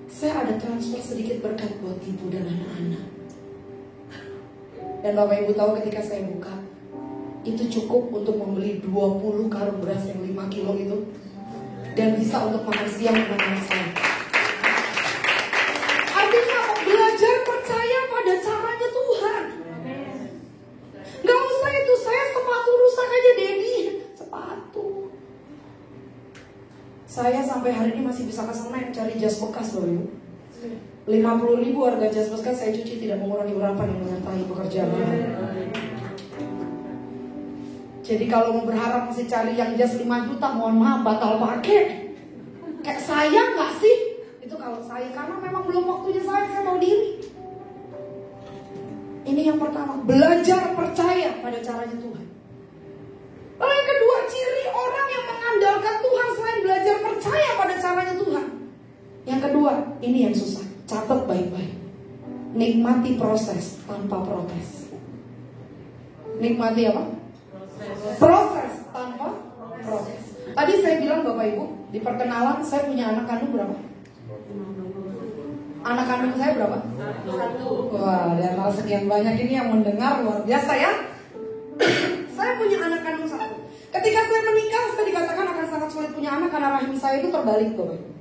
saya ada transfer sedikit berkat buat ibu dan anak-anak." Dan Bapak Ibu tahu ketika saya buka, itu cukup untuk membeli 20 karung beras yang 5 kilo itu. Dan bisa untuk makan siang dengan anak saya. Artinya belajar percaya pada caranya Tuhan. Gak usah itu, saya sepatu rusak aja Dedi. Sepatu. Saya sampai hari ini masih bisa ke Senen cari jas bekas Bapak Ibu. 50.000 harga jas bekas saya cuci, tidak mengurangi urapan yang menyertai pekerjaan. Jadi kalau mau berharap mesti cari yang jas 5 juta, mohon maaf batal pakai. sayang gak sih? Itu kalau saya, karena memang belum waktunya saya tahu diri. Ini yang pertama, belajar percaya pada caranya Tuhan. Lalu yang kedua, ciri orang yang mengandalkan Tuhan selain belajar percaya pada caranya Tuhan. Yang kedua, ini yang susah, catat baik-baik. Nikmati proses tanpa protes. Nikmati apa? Proses tanpa protes. Tadi saya bilang Bapak Ibu, di perkenalan saya punya anak kandung berapa? Anak kandung saya berapa? 1. Wah, di antara sekian banyak ini yang mendengar luar biasa ya. Saya punya anak kandung 1. Ketika saya menikah, saya dikatakan akan sangat sulit punya anak karena rahim saya itu terbalik, Bapak Ibu.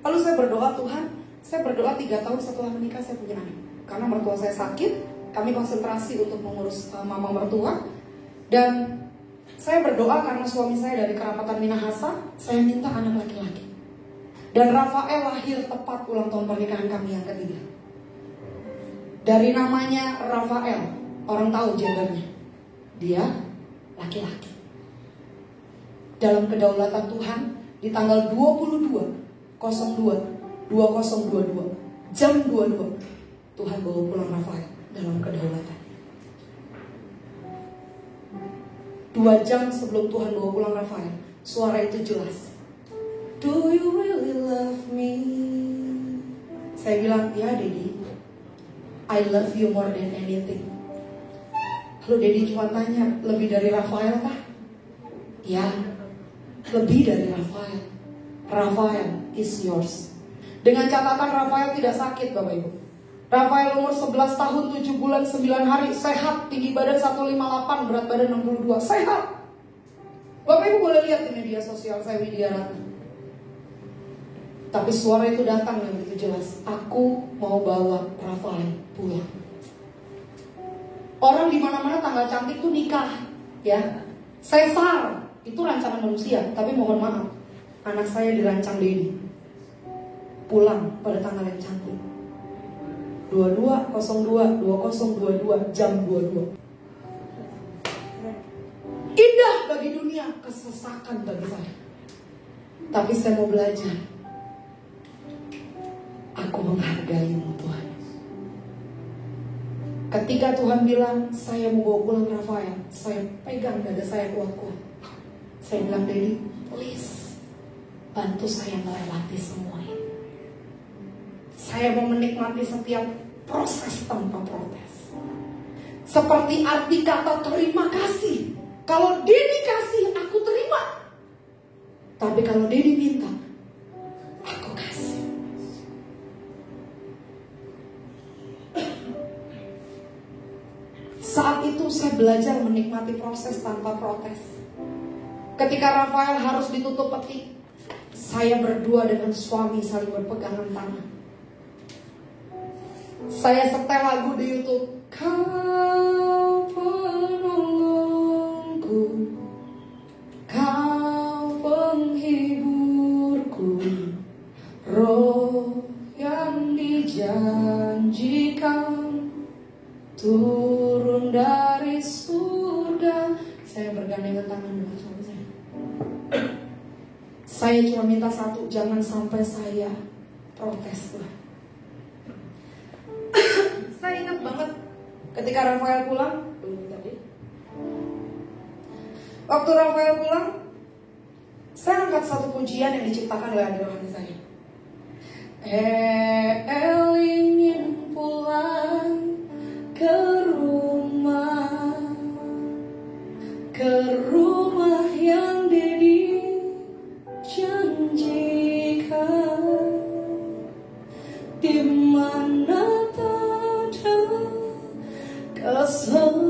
Lalu saya berdoa, Tuhan, saya berdoa 3 tahun setelah menikah saya punya anak. Karena mertua saya sakit, kami konsentrasi untuk mengurus mama mertua. Dan saya berdoa karena suami saya dari kerapatan Minahasa, saya minta anak laki-laki. Dan Rafael lahir tepat ulang tahun pernikahan kami yang ketiga. Dari namanya Rafael, orang tahu gendernya. Dia laki-laki. Dalam kedaulatan Tuhan, di tanggal 22/02/2022, jam 22, Tuhan bawa pulang Rafael dalam kedaulatan. 2 jam sebelum Tuhan bawa pulang Rafael, suara itu jelas. Do you really love me? Saya bilang, ya Daddy, I love you more than anything. Lalu Daddy cuma tanya, lebih dari Rafael kah? Ya, lebih dari Rafael. Rafael is yours. Dengan catatan Rafael tidak sakit, Bapak Ibu. Rafael umur 11 tahun 7 bulan 9 hari, sehat, tinggi badan 158, berat badan 62, sehat. Bapak Ibu boleh lihat di media sosial saya, Widya Ratna. Tapi suara itu datang dan begitu jelas, aku mau bawa Rafael pulang. Orang di mana-mana tanggal cantik tuh nikah, ya. Sesar itu rancangan manusia, tapi mohon maaf, anak saya dirancang Dedi pulang pada tanggal yang cantik. 22/02/2022 jam 22. Indah bagi dunia, kesesakan bagi saya. Tapi saya mau belajar. Aku menghargaimu Tuhan. Ketika Tuhan bilang saya mau bawa pulang Rafael, saya pegang dada saya kuat-kuat. Saya bilang, Daddy, please bantu saya melewati semua ini. Saya mau menikmati setiap proses tanpa protes. Seperti arti kata terima kasih. Kalau Daddy kasih, aku terima. Tapi kalau Daddy minta, aku kasih. Saat itu saya belajar menikmati proses tanpa protes. Ketika Rafael harus ditutup peti, saya berdua dengan suami saling berpegangan tangan. Saya setel lagu di YouTube. Kau penolongku, Kau penghiburku, Roh yang dijanjikan turun dari surga. Saya bergandengan tangan dengan suami saya. Saya cuma minta satu, jangan sampai saya protes Tuhan. Saya ingat banget ketika Rafael pulang, waktu Rafael pulang, saya angkat satu pujian yang diciptakan oleh adik rohani saya. El ingin pulang ke rumah yang Daddy janjikan, di mana tak ada kesedihan,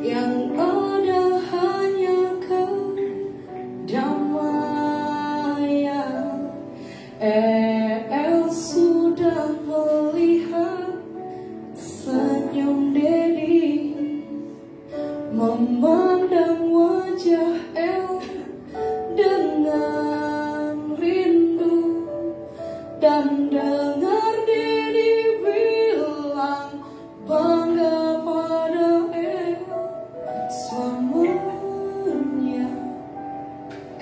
yang ada hanya kedamaian. El sudah melihat senyum Daddy, memandang wajah El dengan rindu, dan dengar Daddy bilang bangga pada El selamanya.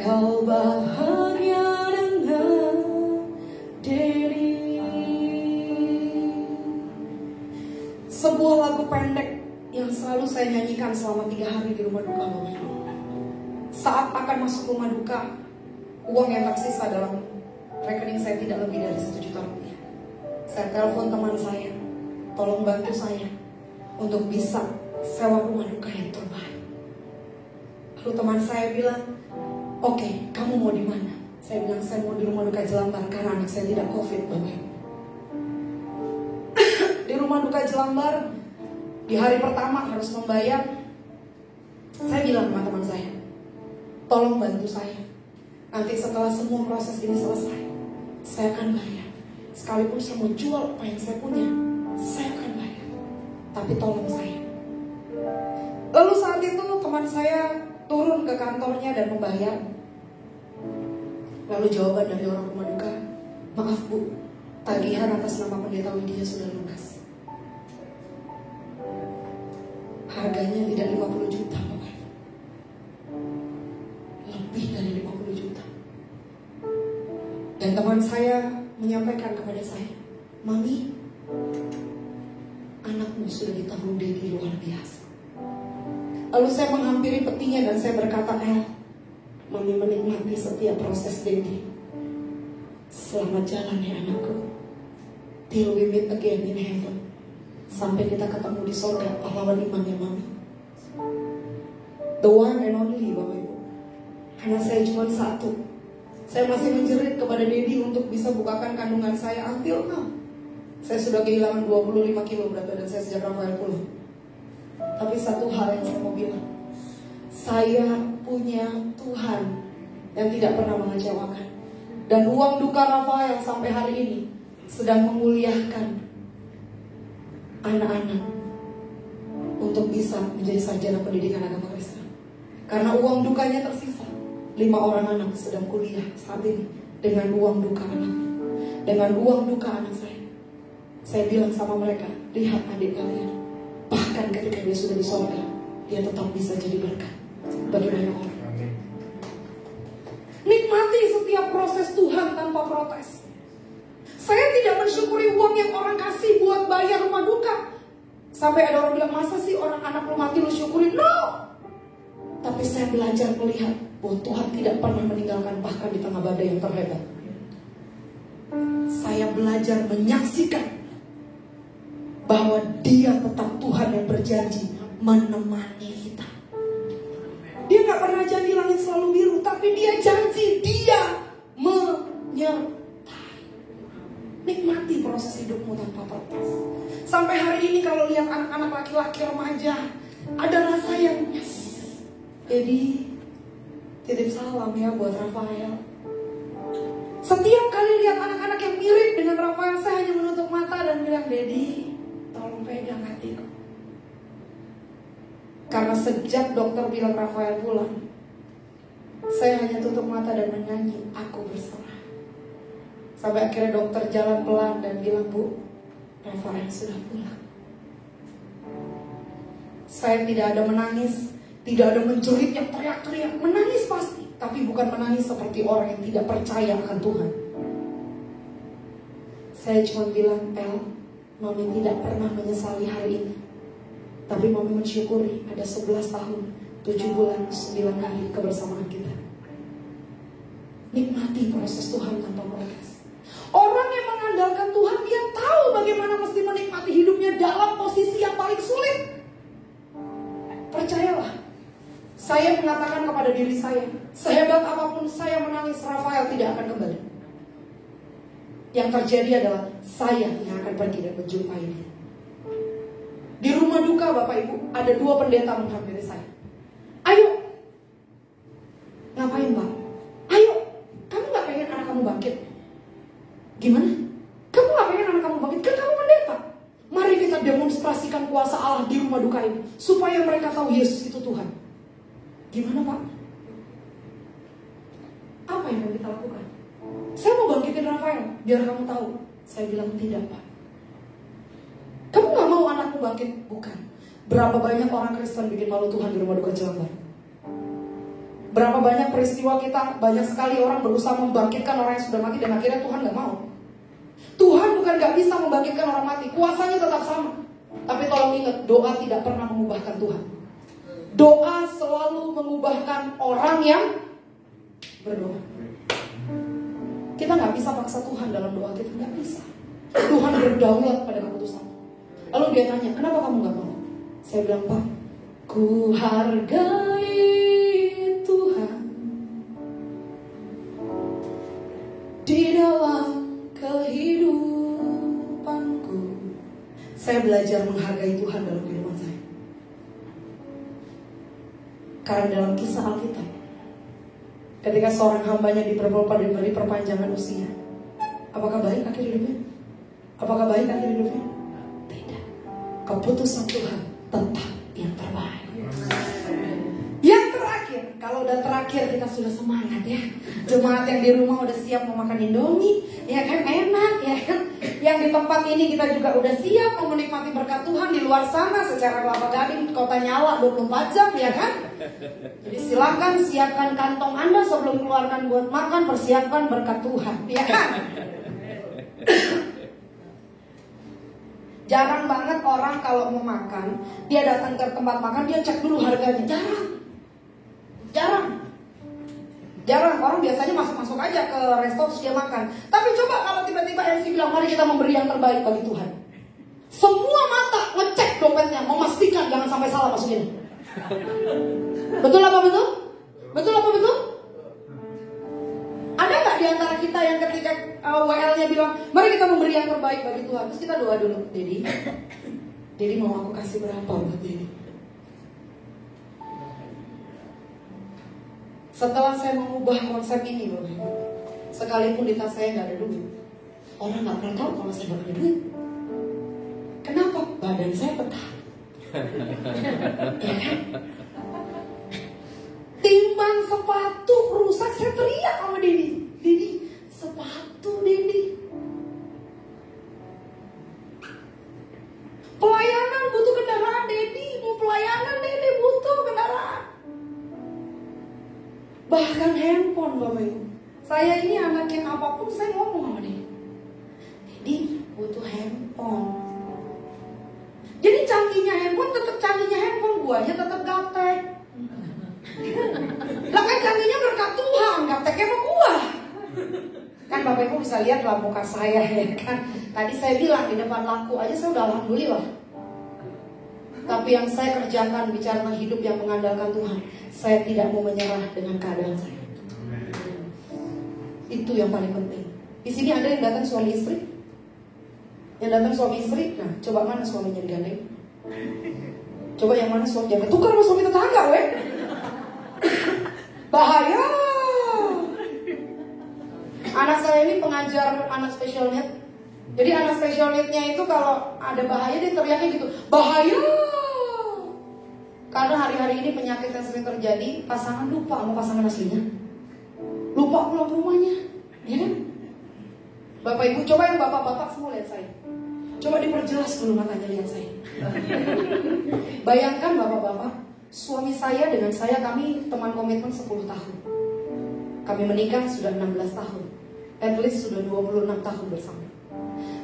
El saya nyanyikan selama 3 hari di rumah duka Bapak Ibu. Saat akan masuk rumah duka, uang yang tersisa dalam rekening saya tidak lebih dari 1 juta rupiah. Saya telepon teman saya, tolong bantu saya untuk bisa sewa rumah duka yang terbaik. Lalu teman saya bilang, oke, kamu mau di mana? Saya bilang, saya mau di rumah duka Jelambar karena anak saya tidak COVID, Bapak Ibu. Di rumah duka Jelambar, di hari pertama harus membayar. Saya bilang sama teman saya, tolong bantu saya. Nanti setelah semua proses ini selesai, saya akan bayar. Sekalipun saya mau jual apa yang saya punya, saya akan bayar. Tapi tolong saya. Lalu saat itu teman saya turun ke kantornya dan membayar. Lalu jawaban dari orang rumah duka, maaf Bu, tagihan atas nama pendeta Widya sudah lunas. Harganya tidak 50 juta Bapak. Lebih dari 50 juta. Dan teman saya menyampaikan kepada saya, Mami, anakmu sudah ditanggung Dedi luar biasa. Lalu saya menghampiri petinya dan saya berkata, Mami menikmati setiap proses Dedi. Selamat jalan ya anakku. Till we meet again in heaven. Sampai kita ketemu di surga, pahlawan iman ya Mami. The one and only Bapak Ibu. Hanya saya cuma satu. Saya masih menjerit kepada Dedi untuk bisa bukakan kandungan saya until now. Saya sudah kehilangan 25 kilo berat badan saya sejak Rafael pulang. Tapi satu hal yang saya mau bilang, saya punya Tuhan yang tidak pernah mengecewakan. Dan ruang duka Rafael sampai hari ini sedang memuliakan anak-anak untuk bisa menjadi sarjana pendidikan agama Kristen. Karena uang dukanya tersisa, 5 orang anak sedang kuliah saat ini dengan uang duka anak, dengan uang duka anak saya. Saya bilang sama mereka, lihat adik kalian, bahkan ketika dia sudah di surga, dia tetap bisa jadi berkat bagi banyak orang. Nikmati setiap proses Tuhan tanpa protes. Saya tidak mensyukuri uang yang orang kasih buat bayar rumah duka. Sampai ada orang bilang, masa sih orang anak lu mati lu syukurin? No! Tapi saya belajar melihat bahwa Tuhan tidak pernah meninggalkan bahkan di tengah badai yang terhebat. Saya belajar menyaksikan bahwa Dia tetap Tuhan yang berjanji menemani kita. Dia gak pernah janji langit selalu biru, tapi Dia janji Dia menyertai. Nikmati proses hidupmu tanpa protes. Sampai hari ini kalau lihat anak-anak laki-laki remaja, ada rasa yang yes. Jadi titip salam ya buat Rafael. Setiap kali lihat anak-anak yang mirip dengan Rafael, saya hanya menutup mata dan bilang, Dedi, tolong pegang hatiku. Karena sejak dokter bilang Rafael pulang, saya hanya tutup mata dan menyanyi, aku berserah. Sampai akhirnya dokter jalan pelan dan bilang, Bu, Rafael sudah pulang. Saya tidak ada menangis, tidak ada menjerit yang teriak-teriak. Menangis pasti, tapi bukan menangis seperti orang yang tidak percaya akan Tuhan. Saya cuma bilang, Mami tidak pernah menyesali hari ini. Tapi Mami mensyukuri ada 11 tahun, 7 bulan, 9 hari kebersamaan kita. Nikmati proses Tuhan tanpa protes. Orang yang mengandalkan Tuhan, dia tahu bagaimana mesti menikmati hidupnya dalam posisi yang paling sulit. Percayalah, saya mengatakan kepada diri saya, sehebat apapun saya menangis, Rafael tidak akan kembali. Yang terjadi adalah saya yang akan pergi dan menjumpai dia. Di rumah duka Bapak Ibu, ada 2 pendeta menghampiri saya. Ayo, ngapain Pak? Ayo, kamu gak pengen anak kamu bangkit? Gimana? Kamu gak pengen anak kamu bangkit? Kan kamu pendeta. Mari kita demonstrasikan kuasa Allah di rumah duka ini, supaya mereka tahu Yesus itu Tuhan. Gimana Pak? Apa yang mau kita lakukan? Saya mau bangkitin Rafael, biar kamu tahu. Saya bilang tidak Pak. Kamu gak mau anakmu bangkit? Bukan. Berapa banyak orang Kristen bikin malu Tuhan di rumah duka Jelambar? Berapa banyak peristiwa kita, banyak sekali orang berusaha membangkitkan orang yang sudah mati dan akhirnya Tuhan gak mau. Tuhan bukan gak bisa membangkitkan orang mati, kuasanya tetap sama. Tapi tolong ingat, doa tidak pernah mengubahkan Tuhan. Doa selalu mengubahkan orang yang berdoa. Kita nggak bisa paksa Tuhan dalam doa kita, nggak bisa. Tuhan berdaulat pada keputusan. Lalu dia tanya, kenapa kamu nggak mau? Saya bilang, Pak, ku hargai Tuhan di dalam kehidupanku. Saya belajar menghargai Tuhan dalam kehidupan saya. Karena dalam kisah Alkitab, ketika seorang hambanya diberi perpanjangan usia, apakah baik akhir hidupnya? Apakah baik akhir hidupnya? Tidak. Keputusan Tuhan tetap yang terbaik. Yang terakhir, kalau udah terakhir kita sudah semangat ya. Jemaat yang di rumah udah siap mau makan Indomie, ya kan, enak ya kan. Yang di tempat ini kita juga udah siap mau menikmati berkat Tuhan. Di luar sana secara Kelapa Gading kota nyala 24 jam ya kan. Jadi silakan siapkan kantong Anda sebelum keluarkan buat makan, persiapkan berkat Tuhan ya kan. Jarang banget orang kalau mau makan, dia datang ke tempat makan, dia cek dulu harganya. Jarang. Orang biasanya masuk aja ke resto terus dia makan. Tapi coba kalau tiba-tiba MC bilang, mari kita memberi yang terbaik bagi Tuhan. Semua mata ngecek dompetnya, memastikan jangan sampai salah masukin. Betul apa betul? Betul apa betul? Ada nggak di antara kita yang ketika WL-nya bilang, mari kita memberi yang terbaik bagi Tuhan, terus kita doa dulu, Dedi mau aku kasih berapa buat Dedi? Setelah saya mengubah konsep ini, Bapak Ibu, sekalipun di tas saya nggak ada duit, orang nggak pernah tahu kalau saya nggak punya duit. Kenapa? Badan saya petah. Ya kan? Timbang sepatu rusak, saya teriak sama Dedi, sepatu Dedi. Pelayanan butuh kendaraan Dedi, mau pelayanan Dedi butuh kendaraan. Bahkan handphone Bapak Ibu. Saya ini anak yang apapun saya ngomong sama Dedi butuh handphone. Jadi canggihnya handphone tetap canggihnya handphone, gua aja tetap gaptek. Lah kan canggihnya berkat Tuhan, gapteknya sama gua. Kan Bapak Ibu bisa lihat lah muka saya ya kan. Tadi saya bilang di depan laku aja saya udah alhamdulillah. Tapi yang saya kerjakan bicara tentang hidup yang mengandalkan Tuhan, saya tidak mau menyerah dengan keadaan saya. Itu yang paling penting. Di sini ada yang datang suami istri. Yang datang suami istri, nah coba mana suaminya digandeng? Coba yang mana suaminya ketukar sama suami tetangga, weh. Bahaya. Anak saya ini pengajar anak special need. Jadi anak special need-nya itu kalau ada bahaya dia teriaknya gitu, bahaya. Karena hari-hari ini penyakit yang sering terjadi, pasangan lupa sama pasangan aslinya, lupa pulang ke rumahnya, ya kan? Bapak Ibu, coba yang bapak-bapak semua lihat saya. Coba diperjelas dulu matanya lihat saya. Bayangkan bapak-bapak, suami saya dengan saya kami teman komitmen 10 tahun. Kami menikah sudah 16 tahun. At least sudah 26 tahun bersama.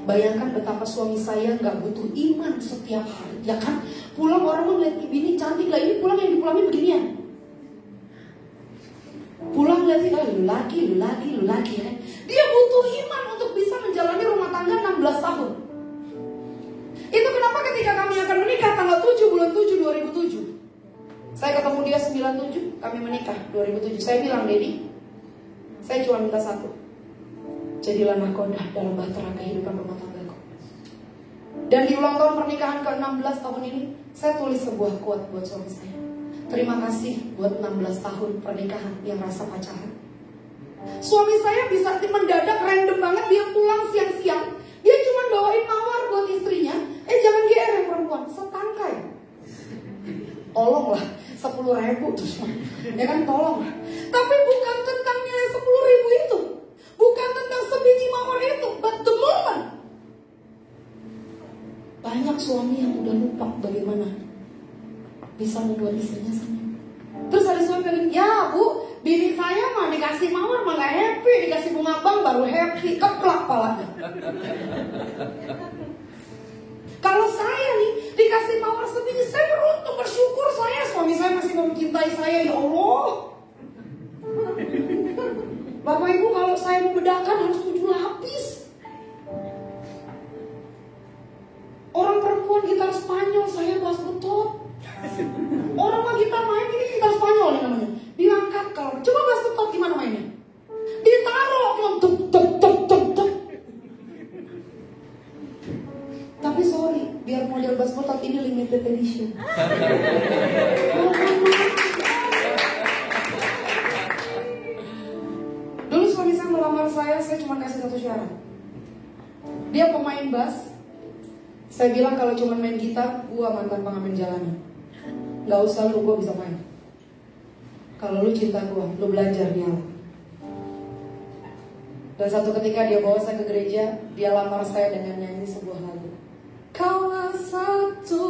Bayangkan betapa suami saya gak butuh iman setiap hari, ya kan? Pulang orang melihat bini cantik lah, ini pulang yang dipulangin beginian. Pulang lihat lu lagi ya. Dia butuh iman untuk bisa menjalani rumah tangga 16 tahun. Itu kenapa ketika kami akan menikah tanggal 7 bulan 7 2007. Saya ketemu dia 97, kami menikah 2007. Saya bilang, Dedi, saya cuma minta satu. Jadilah nakodah dalam bahtera kehidupan rumah tanggaku. Dan di ulang tahun pernikahan ke-16 tahun ini, saya tulis sebuah quote buat suami saya. Terima kasih buat 16 tahun pernikahan yang rasa pacaran. Suami saya bisa mendadak random banget, dia pulang siang-siang, dia cuma bawain mawar buat istrinya. Jangan GR yang perempuan, setangkai. Tolong lah, 10.000 terus, ya kan, tolong. Tapi bukan tentang nilai 10.000 itu, bukan tentang sebiji mawar itu, but the moment. Banyak suami yang udah lupa bagaimana bisa membuat istrinya senang. Terus ada suami bilang, ya Bu, bini saya mah dikasih mawar mah gak happy, dikasih bunga bank baru happy, keplak palanya. Kalau saya nih dikasih mawar sebiji, saya beruntung, bersyukur saya suami saya masih lemari saya, ya Allah. Bapak Ibu, kalau saya membedakan harus 7 lapis. Orang perempuan gitar Spanyol, saya bass betot. Orang mah gitar main ini gitar Spanyol nih namanya. Diangkat kalau coba bass betot gimana mainnya? Ditaruh yang tuk tuk tuk tuk tuk. Tapi sorry, biar model bass betot ini limited edition. Dulu suami saya melamar saya cuma kasih satu syarat. Dia pemain bass. Saya bilang kalau cuma main gitar, gua mantan pengamen jalanan. Gak usah lu, gua bisa main. Kalau lu cinta gua, lu belajar di alam. Dan satu ketika dia bawa saya ke gereja, dia lamar saya dengan nyanyi sebuah lagu. Kaulah satu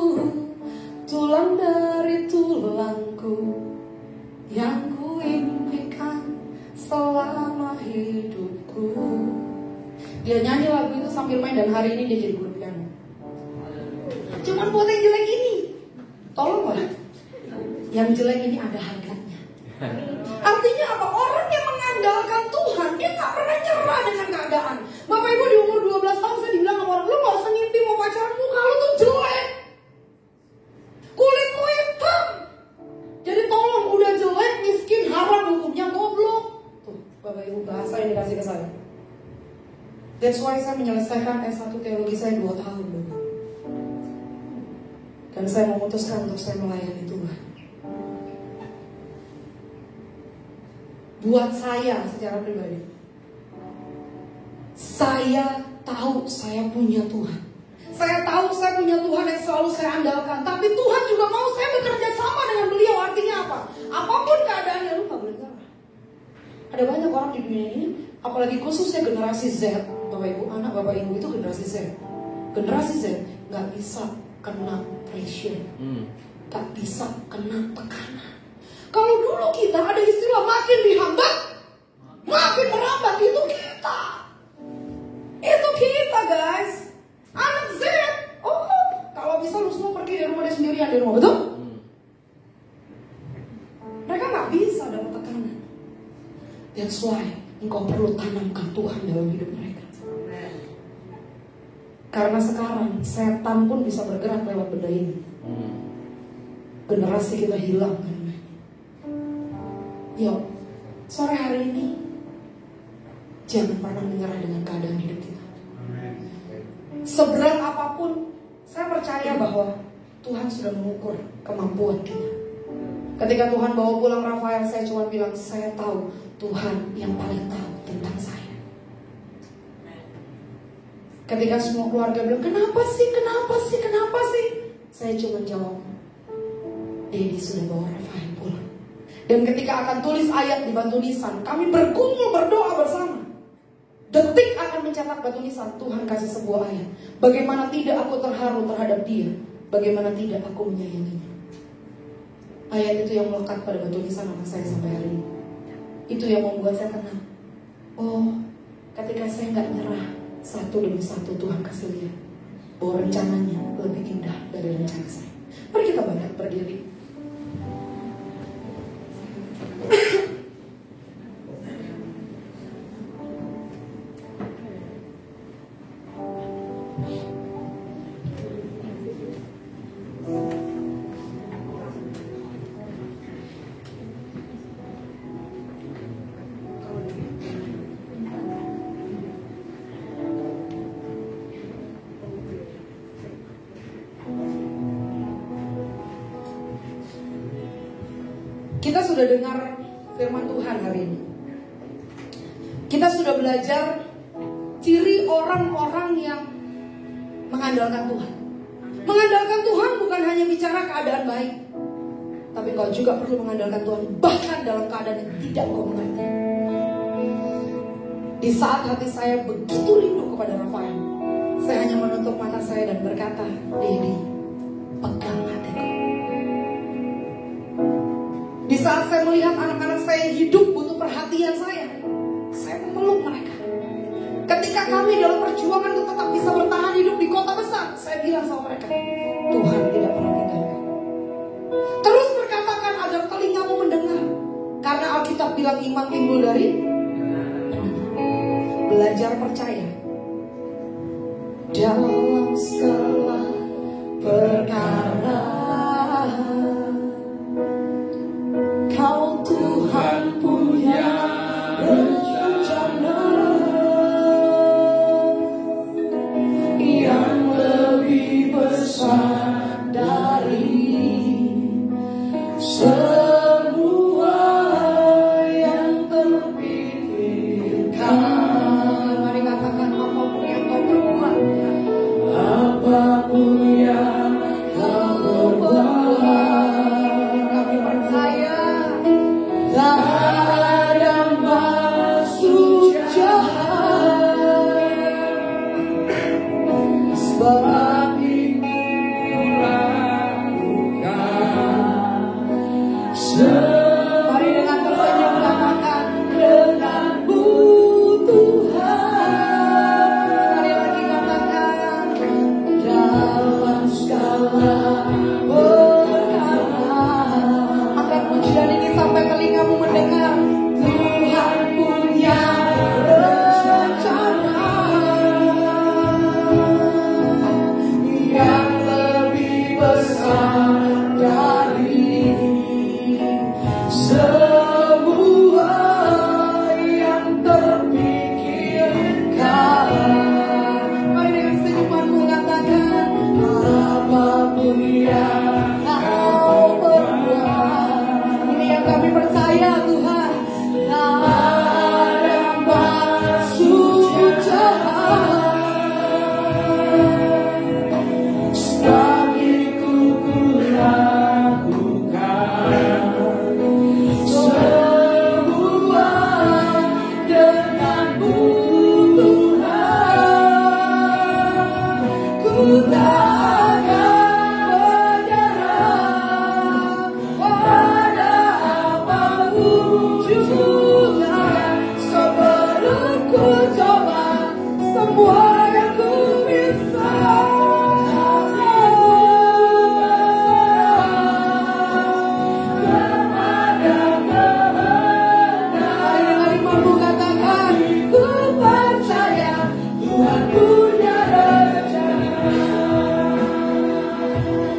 tulang dari tulangku, yang ku impikan selama hidupku. Dia nyanyi lagu itu sambil main, dan hari ini dia jadi guru piano. Cuman buat yang jelek ini, tolong lah, yang jelek ini ada harganya. Artinya apa? Orang yang mengandalkan Tuhan, dia gak pernah nyerah dengan keadaan. Bapak Ibu, di umur 12 tahun saya dibilang sama orang, lu gak usah ngimpi mau pacaran, muka lu tuh jelek, kulitmu hitam. Jadi tolong, udah jelek, miskin, haram hukumnya, goblok. Tuh, Bapak Ibu, bahasa yang dikasih ke saya. That's why saya menyelesaikan S1 teologi saya 2 tahun dulu. Dan saya memutuskan untuk saya melayani Tuhan. Buat saya secara pribadi, saya tahu saya punya Tuhan. Saya tahu saya punya Tuhan yang selalu saya andalkan. Tapi Tuhan juga mau saya bekerja sama dengan beliau. Artinya apa? Apapun keadaannya, lu gak boleh nyerah. Ada banyak orang di dunia ini, apalagi khususnya generasi Z. Bapak Ibu, anak Bapak Ibu itu generasi Z. Generasi Z gak bisa kena pressure, gak bisa kena tekanan. Kalau dulu kita ada istilah makin dihambat, makin merambat. Itu kita guys. Anak Z, kalau bisa lu semua pergi dari rumah dia sendirian di rumah, betul? Mereka gak bisa dapat tekanan. That's why engkau perlu tanamkan Tuhan dalam hidup mereka. Karena sekarang setan pun bisa bergerak lewat benda ini. Generasi kita hilang karena ini. Yuk, sore hari ini jangan pernah menyerah dengan keadaan hidup kita. Seberat apapun, saya percaya bahwa Tuhan sudah mengukur kemampuan kita. Ketika Tuhan bawa pulang Rafael, saya cuma bilang, saya tahu Tuhan yang paling tahu tentang saya. Ketika semua keluarga bilang, kenapa sih? Saya cuma jawab, Dedi sudah bawa Rafael pulang. Dan ketika akan tulis ayat di batu nisan, kami berkumpul berdoa bersama. Detik akan mencetak batu nisan, Tuhan kasih sebuah ayat. Bagaimana tidak aku terharu terhadap dia, bagaimana tidak aku menyayanginya. Ayat itu yang melekat pada batu nisan anak saya sampai hari ini. Itu yang membuat saya tenang. Oh, ketika saya gak nyerah, satu demi satu Tuhan kasih lihat bahwa rencananya lebih indah dari rencana saya. Mari kita bangkit berdiri. Kita sudah dengar firman Tuhan hari ini. Kita sudah belajar ciri orang-orang yang mengandalkan Tuhan. Mengandalkan Tuhan bukan hanya bicara keadaan baik, tapi kau juga perlu mengandalkan Tuhan bahkan dalam keadaan yang tidak kau mengerti. Di saat hati saya begitu rindu kepada Rafael, saya hanya menutup mata saya dan berkata, Dedi, pegang hatiku. Di saat saya melihat anak-anak saya hidup butuh perhatian saya memeluk mereka. Ketika kami dalam perjuangan untuk tetap bisa bertahan hidup di kota besar, saya bilang sama mereka, Tuhan tidak pernah tinggalkan. Terus berkatakan agar telingamu bilang iman timbul dari belajar percaya dalam segala perkara. Kau Tuhan punya rencana yang lebih besar dari semua yang terpikirkan. Mari katakan apapun yang kau perbuat, apapun yang kau perbuat, kami percaya tak ada maksud jahat, sebab ini kulakukan. Mari dengan tersenyum katakan denganmu Tuhan. Sekali lagi katakan dalam segala perkara. Angkat pujian ini sampai telingamu mendengar. Tuhan punya rencana yang lebih besar dari semua yang terpikirkan. Mari dengan senyumanmu katakan apapun yang kau perbuat. Ini yang kami percaya Tuhan. Tak ada maksud jahat, sebab itu kulakukan semua denganmu Tuhan. Ku tak akan menyerah pada apapun juga, sebelum ku coba semua yang ku bisa.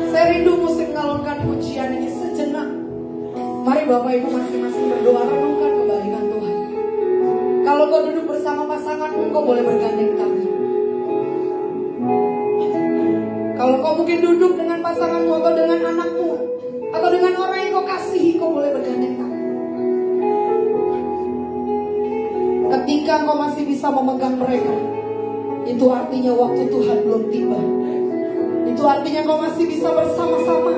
Saya rindu musik kalonkan pujian ini sejenak. Mari Bapak Ibu masing-masing berdoa, renungkan kebaikan Tuhan. Kalau kau duduk bersama pasanganmu, kau boleh bergandeng tangan. Kalau kau mungkin duduk dengan pasanganmu atau dengan anakmu atau dengan orang yang kau kasihi, kau boleh bergandeng tangan. Ketika kau masih bisa memegang mereka, itu artinya waktu Tuhan belum tiba. Itu artinya kau masih bisa bersama-sama.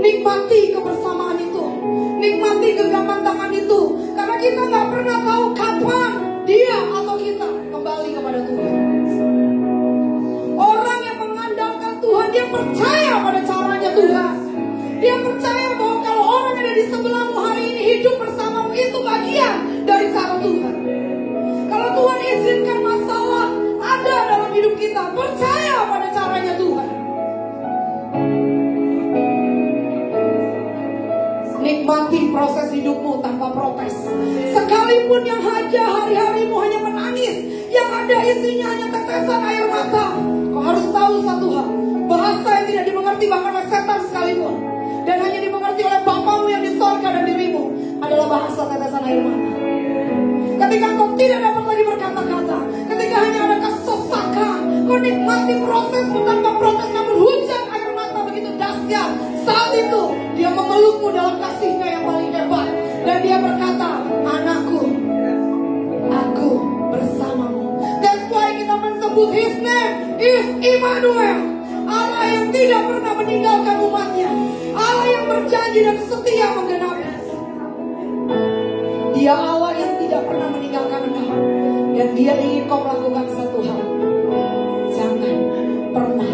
Nikmati kebersamaan itu, nikmati genggaman tangan itu, karena kita gak pernah tahu kapan dia atau kita kembali kepada Tuhan. Orang yang mengandalkan Tuhan, dia percaya pada caranya Tuhan. Dia percaya bahwa kalau orang yang ada di sebelahmu hari ini hidup bersamamu, itu bagian dari cara Tuhan. Kalau Tuhan izinkan masalah ada dalam hidup kita, percaya pada caranya Tuhan. Nikmati proses hidupmu tanpa protes. Sekalipun yang hanya hari-harimu hanya menangis, yang ada isinya hanya tetesan air mata, kau harus tahu satu hal, bahasa yang tidak dimengerti bahkan oleh setan sekalipun, dan hanya dimengerti oleh Bapamu yang di sorga dan dirimu, adalah bahasa tetesan air mata. Ketika kau tidak dapat lagi berkata-kata, ketika hanya ada kesesakan, kau nikmati prosesmu tanpa protes, namun hujan air mata begitu dahsyat. Saat itu dia memelukmu dalam kasihnya yang paling hebat, dan dia berkata, anakku, aku bersamamu. That's why kita menyebut his name is Immanuel, Allah yang tidak pernah meninggalkan umatnya, Allah yang berjanji dan setia menggenapi. Dia Allah yang tidak pernah meninggalkan engkau, dan dia ingin kau melakukan satu hal. Jangan pernah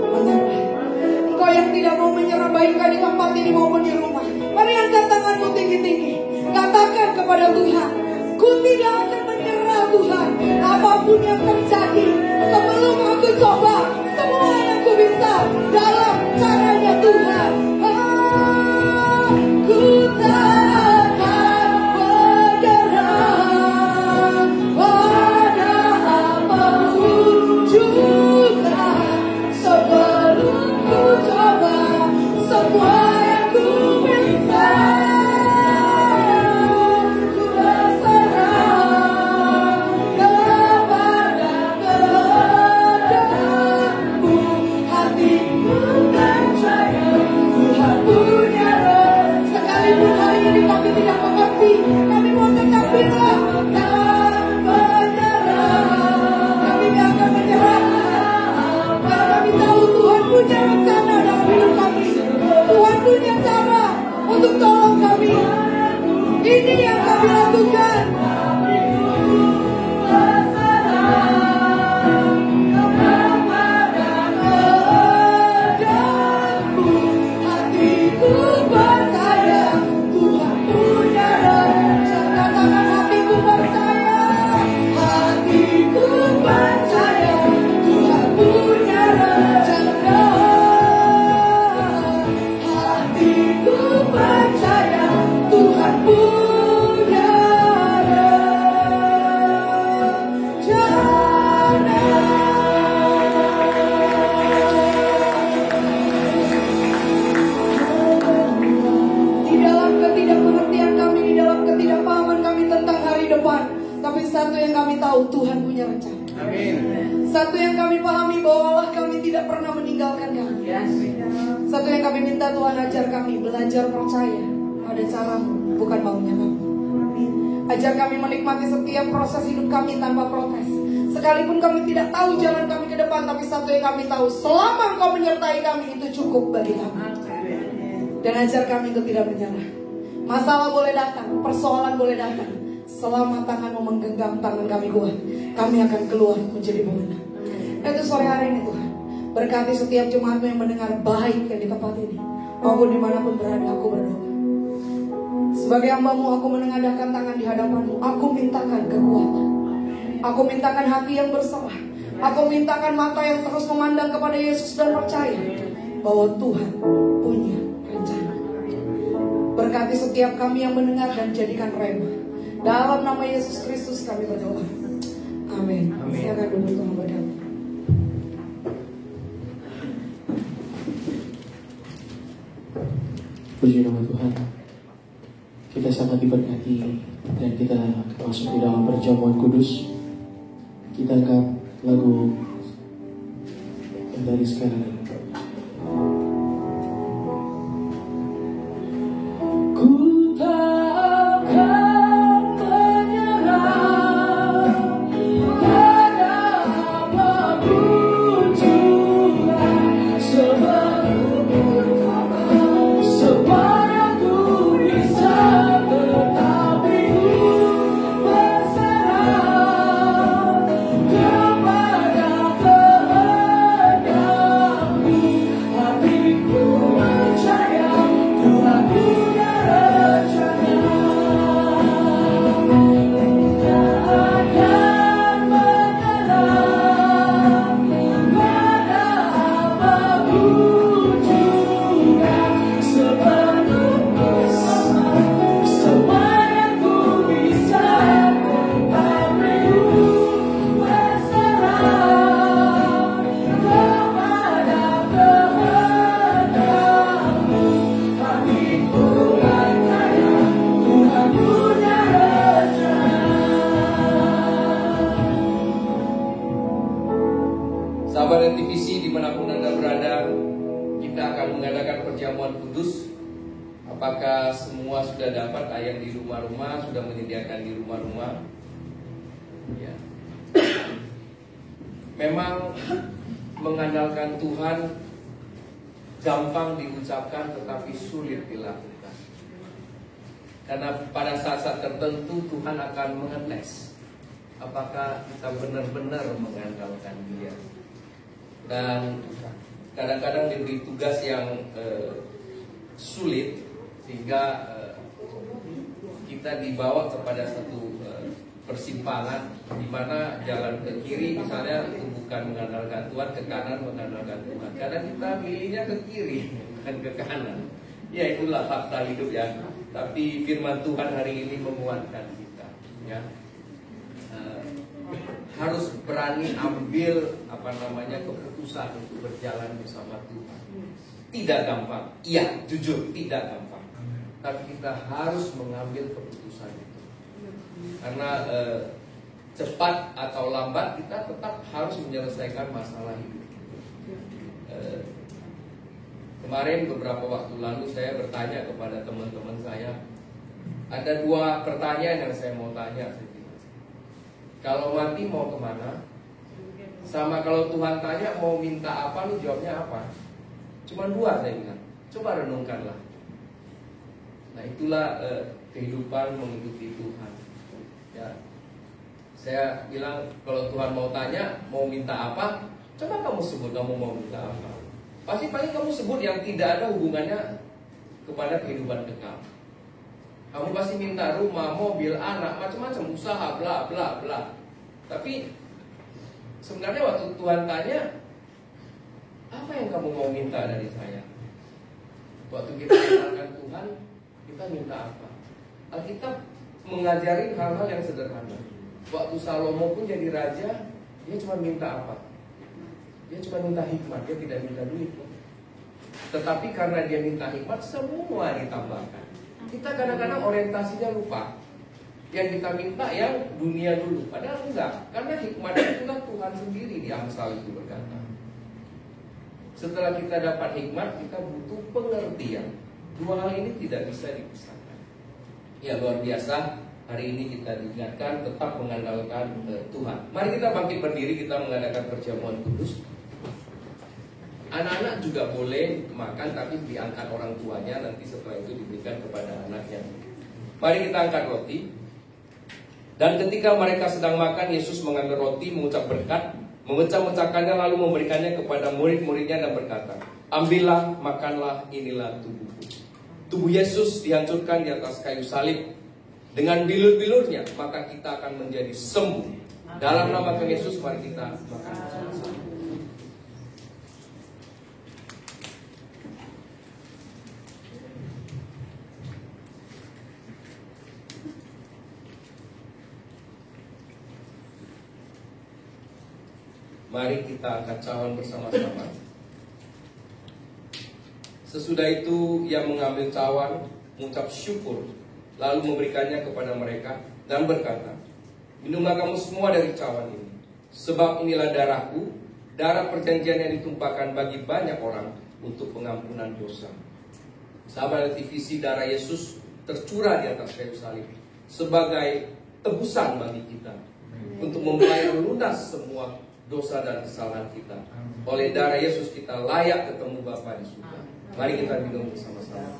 menyerah. Engkau yang tidak mau menyerah, baik di tempat ini maupun di rumah, mari angkat tanganmu tinggi-tinggi. Katakan kepada Tuhan, ku tidak akan menyerah Tuhan. Apapun yang terjadi, sebelum aku coba semua yang ku bisa dalam caranya Tuhan. Ku tak akan menyerah. Satu yang kami pahami bahwa Allah kami tidak pernah meninggalkan kami. Satu yang kami minta, Tuhan ajar kami belajar percaya pada caramu, bukan maunya kami. Ajar kami menikmati setiap proses hidup kami tanpa protes. Sekalipun kami tidak tahu jalan kami ke depan, tapi satu yang kami tahu, selama Engkau menyertai kami, itu cukup bagi kami. Dan ajar kami untuk tidak menyerah. Masalah boleh datang, persoalan boleh datang, selama tanganmu menggenggam tangan kami kuat, kami akan keluar menjadi pemenang. Itu sore hari ini Tuhan, berkati setiap jemaatmu yang mendengar baik yang di tempat ini, maupun dimanapun berada. Aku berdoa sebagai hamba-Mu, aku menengadahkan tangan di hadapan-Mu. Aku mintakan kekuatan, aku mintakan hati yang berserah, aku mintakan mata yang terus memandang kepada Yesus dan percaya bahwa Tuhan punya rencana. Berkati setiap kami yang mendengar dan jadikan rema. Dalam nama Yesus Kristus kami berdoa. Amin. Silakan duduk Tuhan berdoa. Puji nama Tuhan. Kita sangat diberkati dan kita masuk di dalam perjamuan kudus. Kita angkat lagu yang dari sekarang. Ku tak akan menyerah pada apapun juga, supaya ku bisa tetap hidup berserah kepada kehendak-Mu. Hatiku percaya Tuhan punya rencana. Tak akan menyerah pada apapun juga, sepenuhnya supaya ku bisa tetap hidup berserah kepada kehendak-Mu. Hatiku percaya Tuhan punya rencana. Sahabat NTVC dimanapun Anda berada, kita akan mengadakan perjamuan kudus. Apakah semua sudah dapat ayat di rumah-rumah, sudah menyediakan di rumah-rumah? Ya. Memang mengandalkan Tuhan gampang diucapkan tetapi sulit dilakukan. Karena pada saat-saat tertentu Tuhan akan mengetes apakah kita benar-benar mengandalkan Dia. Dan kadang-kadang diberi tugas yang sulit sehingga kita dibawa kepada satu persimpangan di mana jalan ke kiri misalnya itu bukan mengandalkan Tuhan, ke kanan mengandalkan Tuhan. Kadang kita pilihnya ke kiri bukan ke kanan. Ya itulah fakta hidup ya. Tapi firman Tuhan hari ini menguatkan kita ya. Harus berani ambil keputusan untuk berjalan bersama Tuhan. Tidak gampang, iya jujur tidak gampang. Tapi kita harus mengambil keputusan itu. Karena cepat atau lambat kita tetap harus menyelesaikan masalah hidup. Kemarin beberapa waktu lalu saya bertanya kepada teman-teman saya, ada 2 pertanyaan yang saya mau tanya. Kalau mati mau kemana? Sama kalau Tuhan tanya mau minta apa, lu jawabnya apa? Cuma 2 saya bilang. Coba renungkanlah. Nah itulah kehidupan mengikuti Tuhan. Ya, saya bilang kalau Tuhan mau tanya mau minta apa, coba kamu sebut kamu mau minta apa. Pasti paling kamu sebut yang tidak ada hubungannya kepada kehidupan kekal. Kamu pasti minta rumah, mobil, anak, macam-macam, usaha, bla bla bla. Tapi sebenarnya waktu Tuhan tanya, apa yang kamu mau minta dari saya? Waktu kita mengenalkan Tuhan, kita minta apa? Alkitab mengajari hal-hal yang sederhana. Waktu Salomo pun jadi raja, dia cuma minta apa? Dia cuma minta hikmat, dia tidak minta duit. Tetapi karena dia minta hikmat, semua ditambahkan. Kita kadang-kadang orientasinya lupa. Yang kita minta yang dunia dulu. Padahal enggak. Karena hikmat itulah Tuhan sendiri di Amsal itu berkata. Setelah kita dapat hikmat, kita butuh pengertian. Dua hal ini tidak bisa dipisahkan. Ya luar biasa. Hari ini kita diingatkan tetap mengandalkan Tuhan. Mari kita bangkit berdiri, kita mengadakan perjamuan kudus. Anak-anak juga boleh makan, tapi diangkat orang tuanya. Nanti setelah itu diberikan kepada anaknya. Mari kita angkat roti. Dan ketika mereka sedang makan, Yesus mengambil roti, mengucap berkat, memecah-mecahkannya lalu memberikannya kepada murid-muridnya dan berkata, ambillah, makanlah, inilah tubuhku. Tubuh Yesus dihancurkan di atas kayu salib. Dengan bilur-bilurnya, maka kita akan menjadi sembuh. Dalam nama Tuhan Yesus, mari kita makan bersama-sama. Mari kita angkat cawan bersama-sama. Sesudah itu ia mengambil cawan, mengucap syukur, lalu memberikannya kepada mereka dan berkata, minumlah kamu semua dari cawan ini, sebab inilah darahku, darah perjanjian yang ditumpahkan bagi banyak orang untuk pengampunan dosa. Sahabat TVC, darah Yesus tercurah di atas kayu salib sebagai tebusan bagi kita untuk membayar lunas semua dosa dan kesalahan kita. Oleh darah Yesus kita layak ketemu Bapa di surga. Mari kita minum bersama-sama.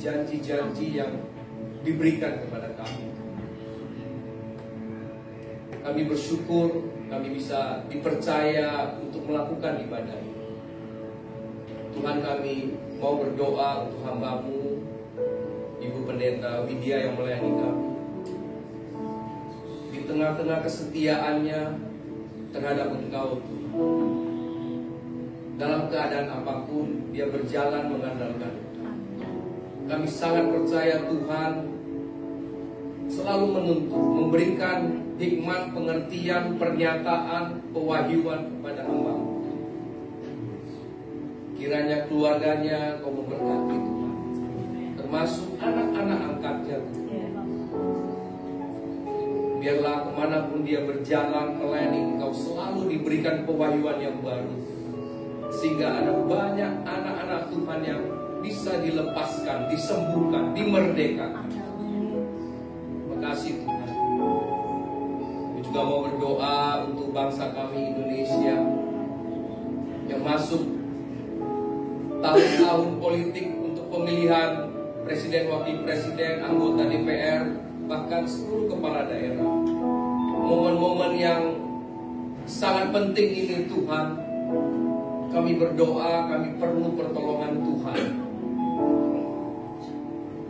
Janji-janji yang diberikan kepada kami. Kami bersyukur kami bisa dipercaya untuk melakukan ibadah ini. Tuhan, kami mau berdoa untuk hamba-Mu Ibu Pendeta Widya yang melayani kami. Di tengah-tengah kesetiaannya terhadap Engkau Tuhan, dalam keadaan apapun dia berjalan mengandalkan. Kami sangat percaya Tuhan selalu menuntun, memberikan hikmat, pengertian, pernyataan, pewahyuan kepada hamba. Kiranya keluarganya Kau memberkati Tuhan, termasuk anak-anak angkatnya Tuhan. Biarlah kemanapun dia berjalan melayani Engkau selalu diberikan pewahyuan yang baru, sehingga ada banyak anak-anak Tuhan yang bisa dilepaskan, disembuhkan, dimerdekakan. Terima kasih Tuhan. Aku juga mau berdoa untuk bangsa kami Indonesia yang masuk tahun-tahun politik untuk pemilihan presiden, wakil presiden, anggota DPR, bahkan seluruh kepala daerah. Momen-momen yang sangat penting ini Tuhan, kami berdoa, kami perlu pertolongan Tuhan.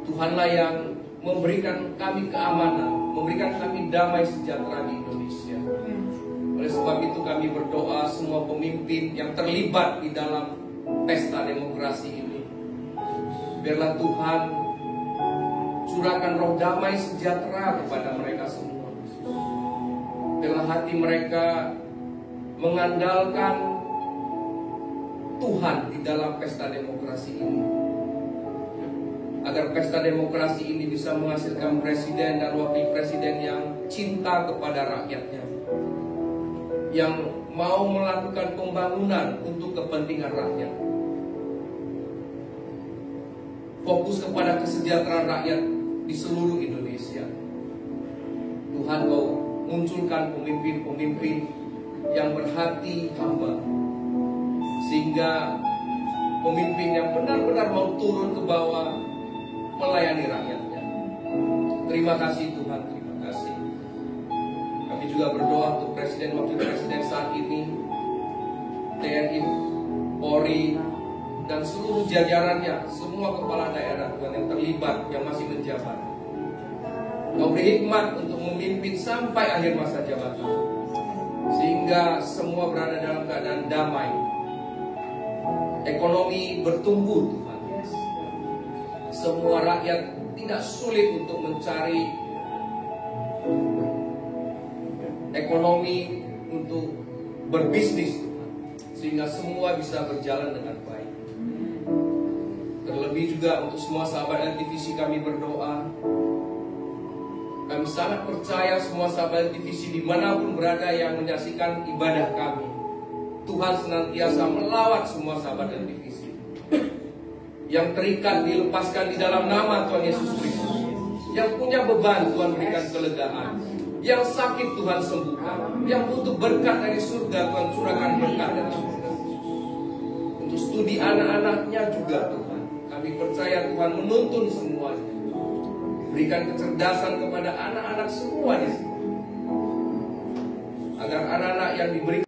Tuhanlah yang memberikan kami keamanan, memberikan kami damai sejahtera di Indonesia. Oleh sebab itu kami berdoa semua pemimpin yang terlibat di dalam pesta demokrasi ini, biarlah Tuhan curahkan roh damai sejahtera kepada mereka semua. Biarlah hati mereka mengandalkan Tuhan di dalam pesta demokrasi ini, agar pesta demokrasi ini bisa menghasilkan presiden dan wakil presiden yang cinta kepada rakyatnya, yang mau melakukan pembangunan untuk kepentingan rakyat, fokus kepada kesejahteraan rakyat di seluruh Indonesia. Tuhan, Kau munculkan pemimpin-pemimpin yang berhati hamba, sehingga pemimpin yang benar-benar mau turun ke bawah melayani rakyatnya. Terima kasih Tuhan, terima kasih. Kami juga berdoa untuk Presiden Wakil Presiden saat ini, TNI, Polri, dan seluruh jajarannya, semua kepala daerah Tuhan yang terlibat, yang masih menjabat. Kau beri hikmat untuk memimpin sampai akhir masa jabatan, sehingga semua berada dalam keadaan damai. Ekonomi bertumbuh Tuhan. Semua rakyat tidak sulit untuk mencari ekonomi untuk berbisnis Tuhan, sehingga semua bisa berjalan dengan baik. Terlebih juga untuk semua sahabat LTVC kami berdoa. Kami sangat percaya semua sahabat LTVC dimanapun berada yang menyaksikan ibadah kami, Tuhan senantiasa melawat semua sahabat LTVC. Yang terikat dilepaskan di dalam nama Tuhan Yesus Kristus. Yang punya beban Tuhan berikan kelegaan. Yang sakit Tuhan sembuhkan. Yang butuh berkat dari surga Tuhan curahkan berkat dari surga. Untuk studi anak-anaknya juga Tuhan, kami percaya Tuhan menuntun semuanya. Berikan kecerdasan kepada anak-anak semua di sini, agar anak-anak yang diberi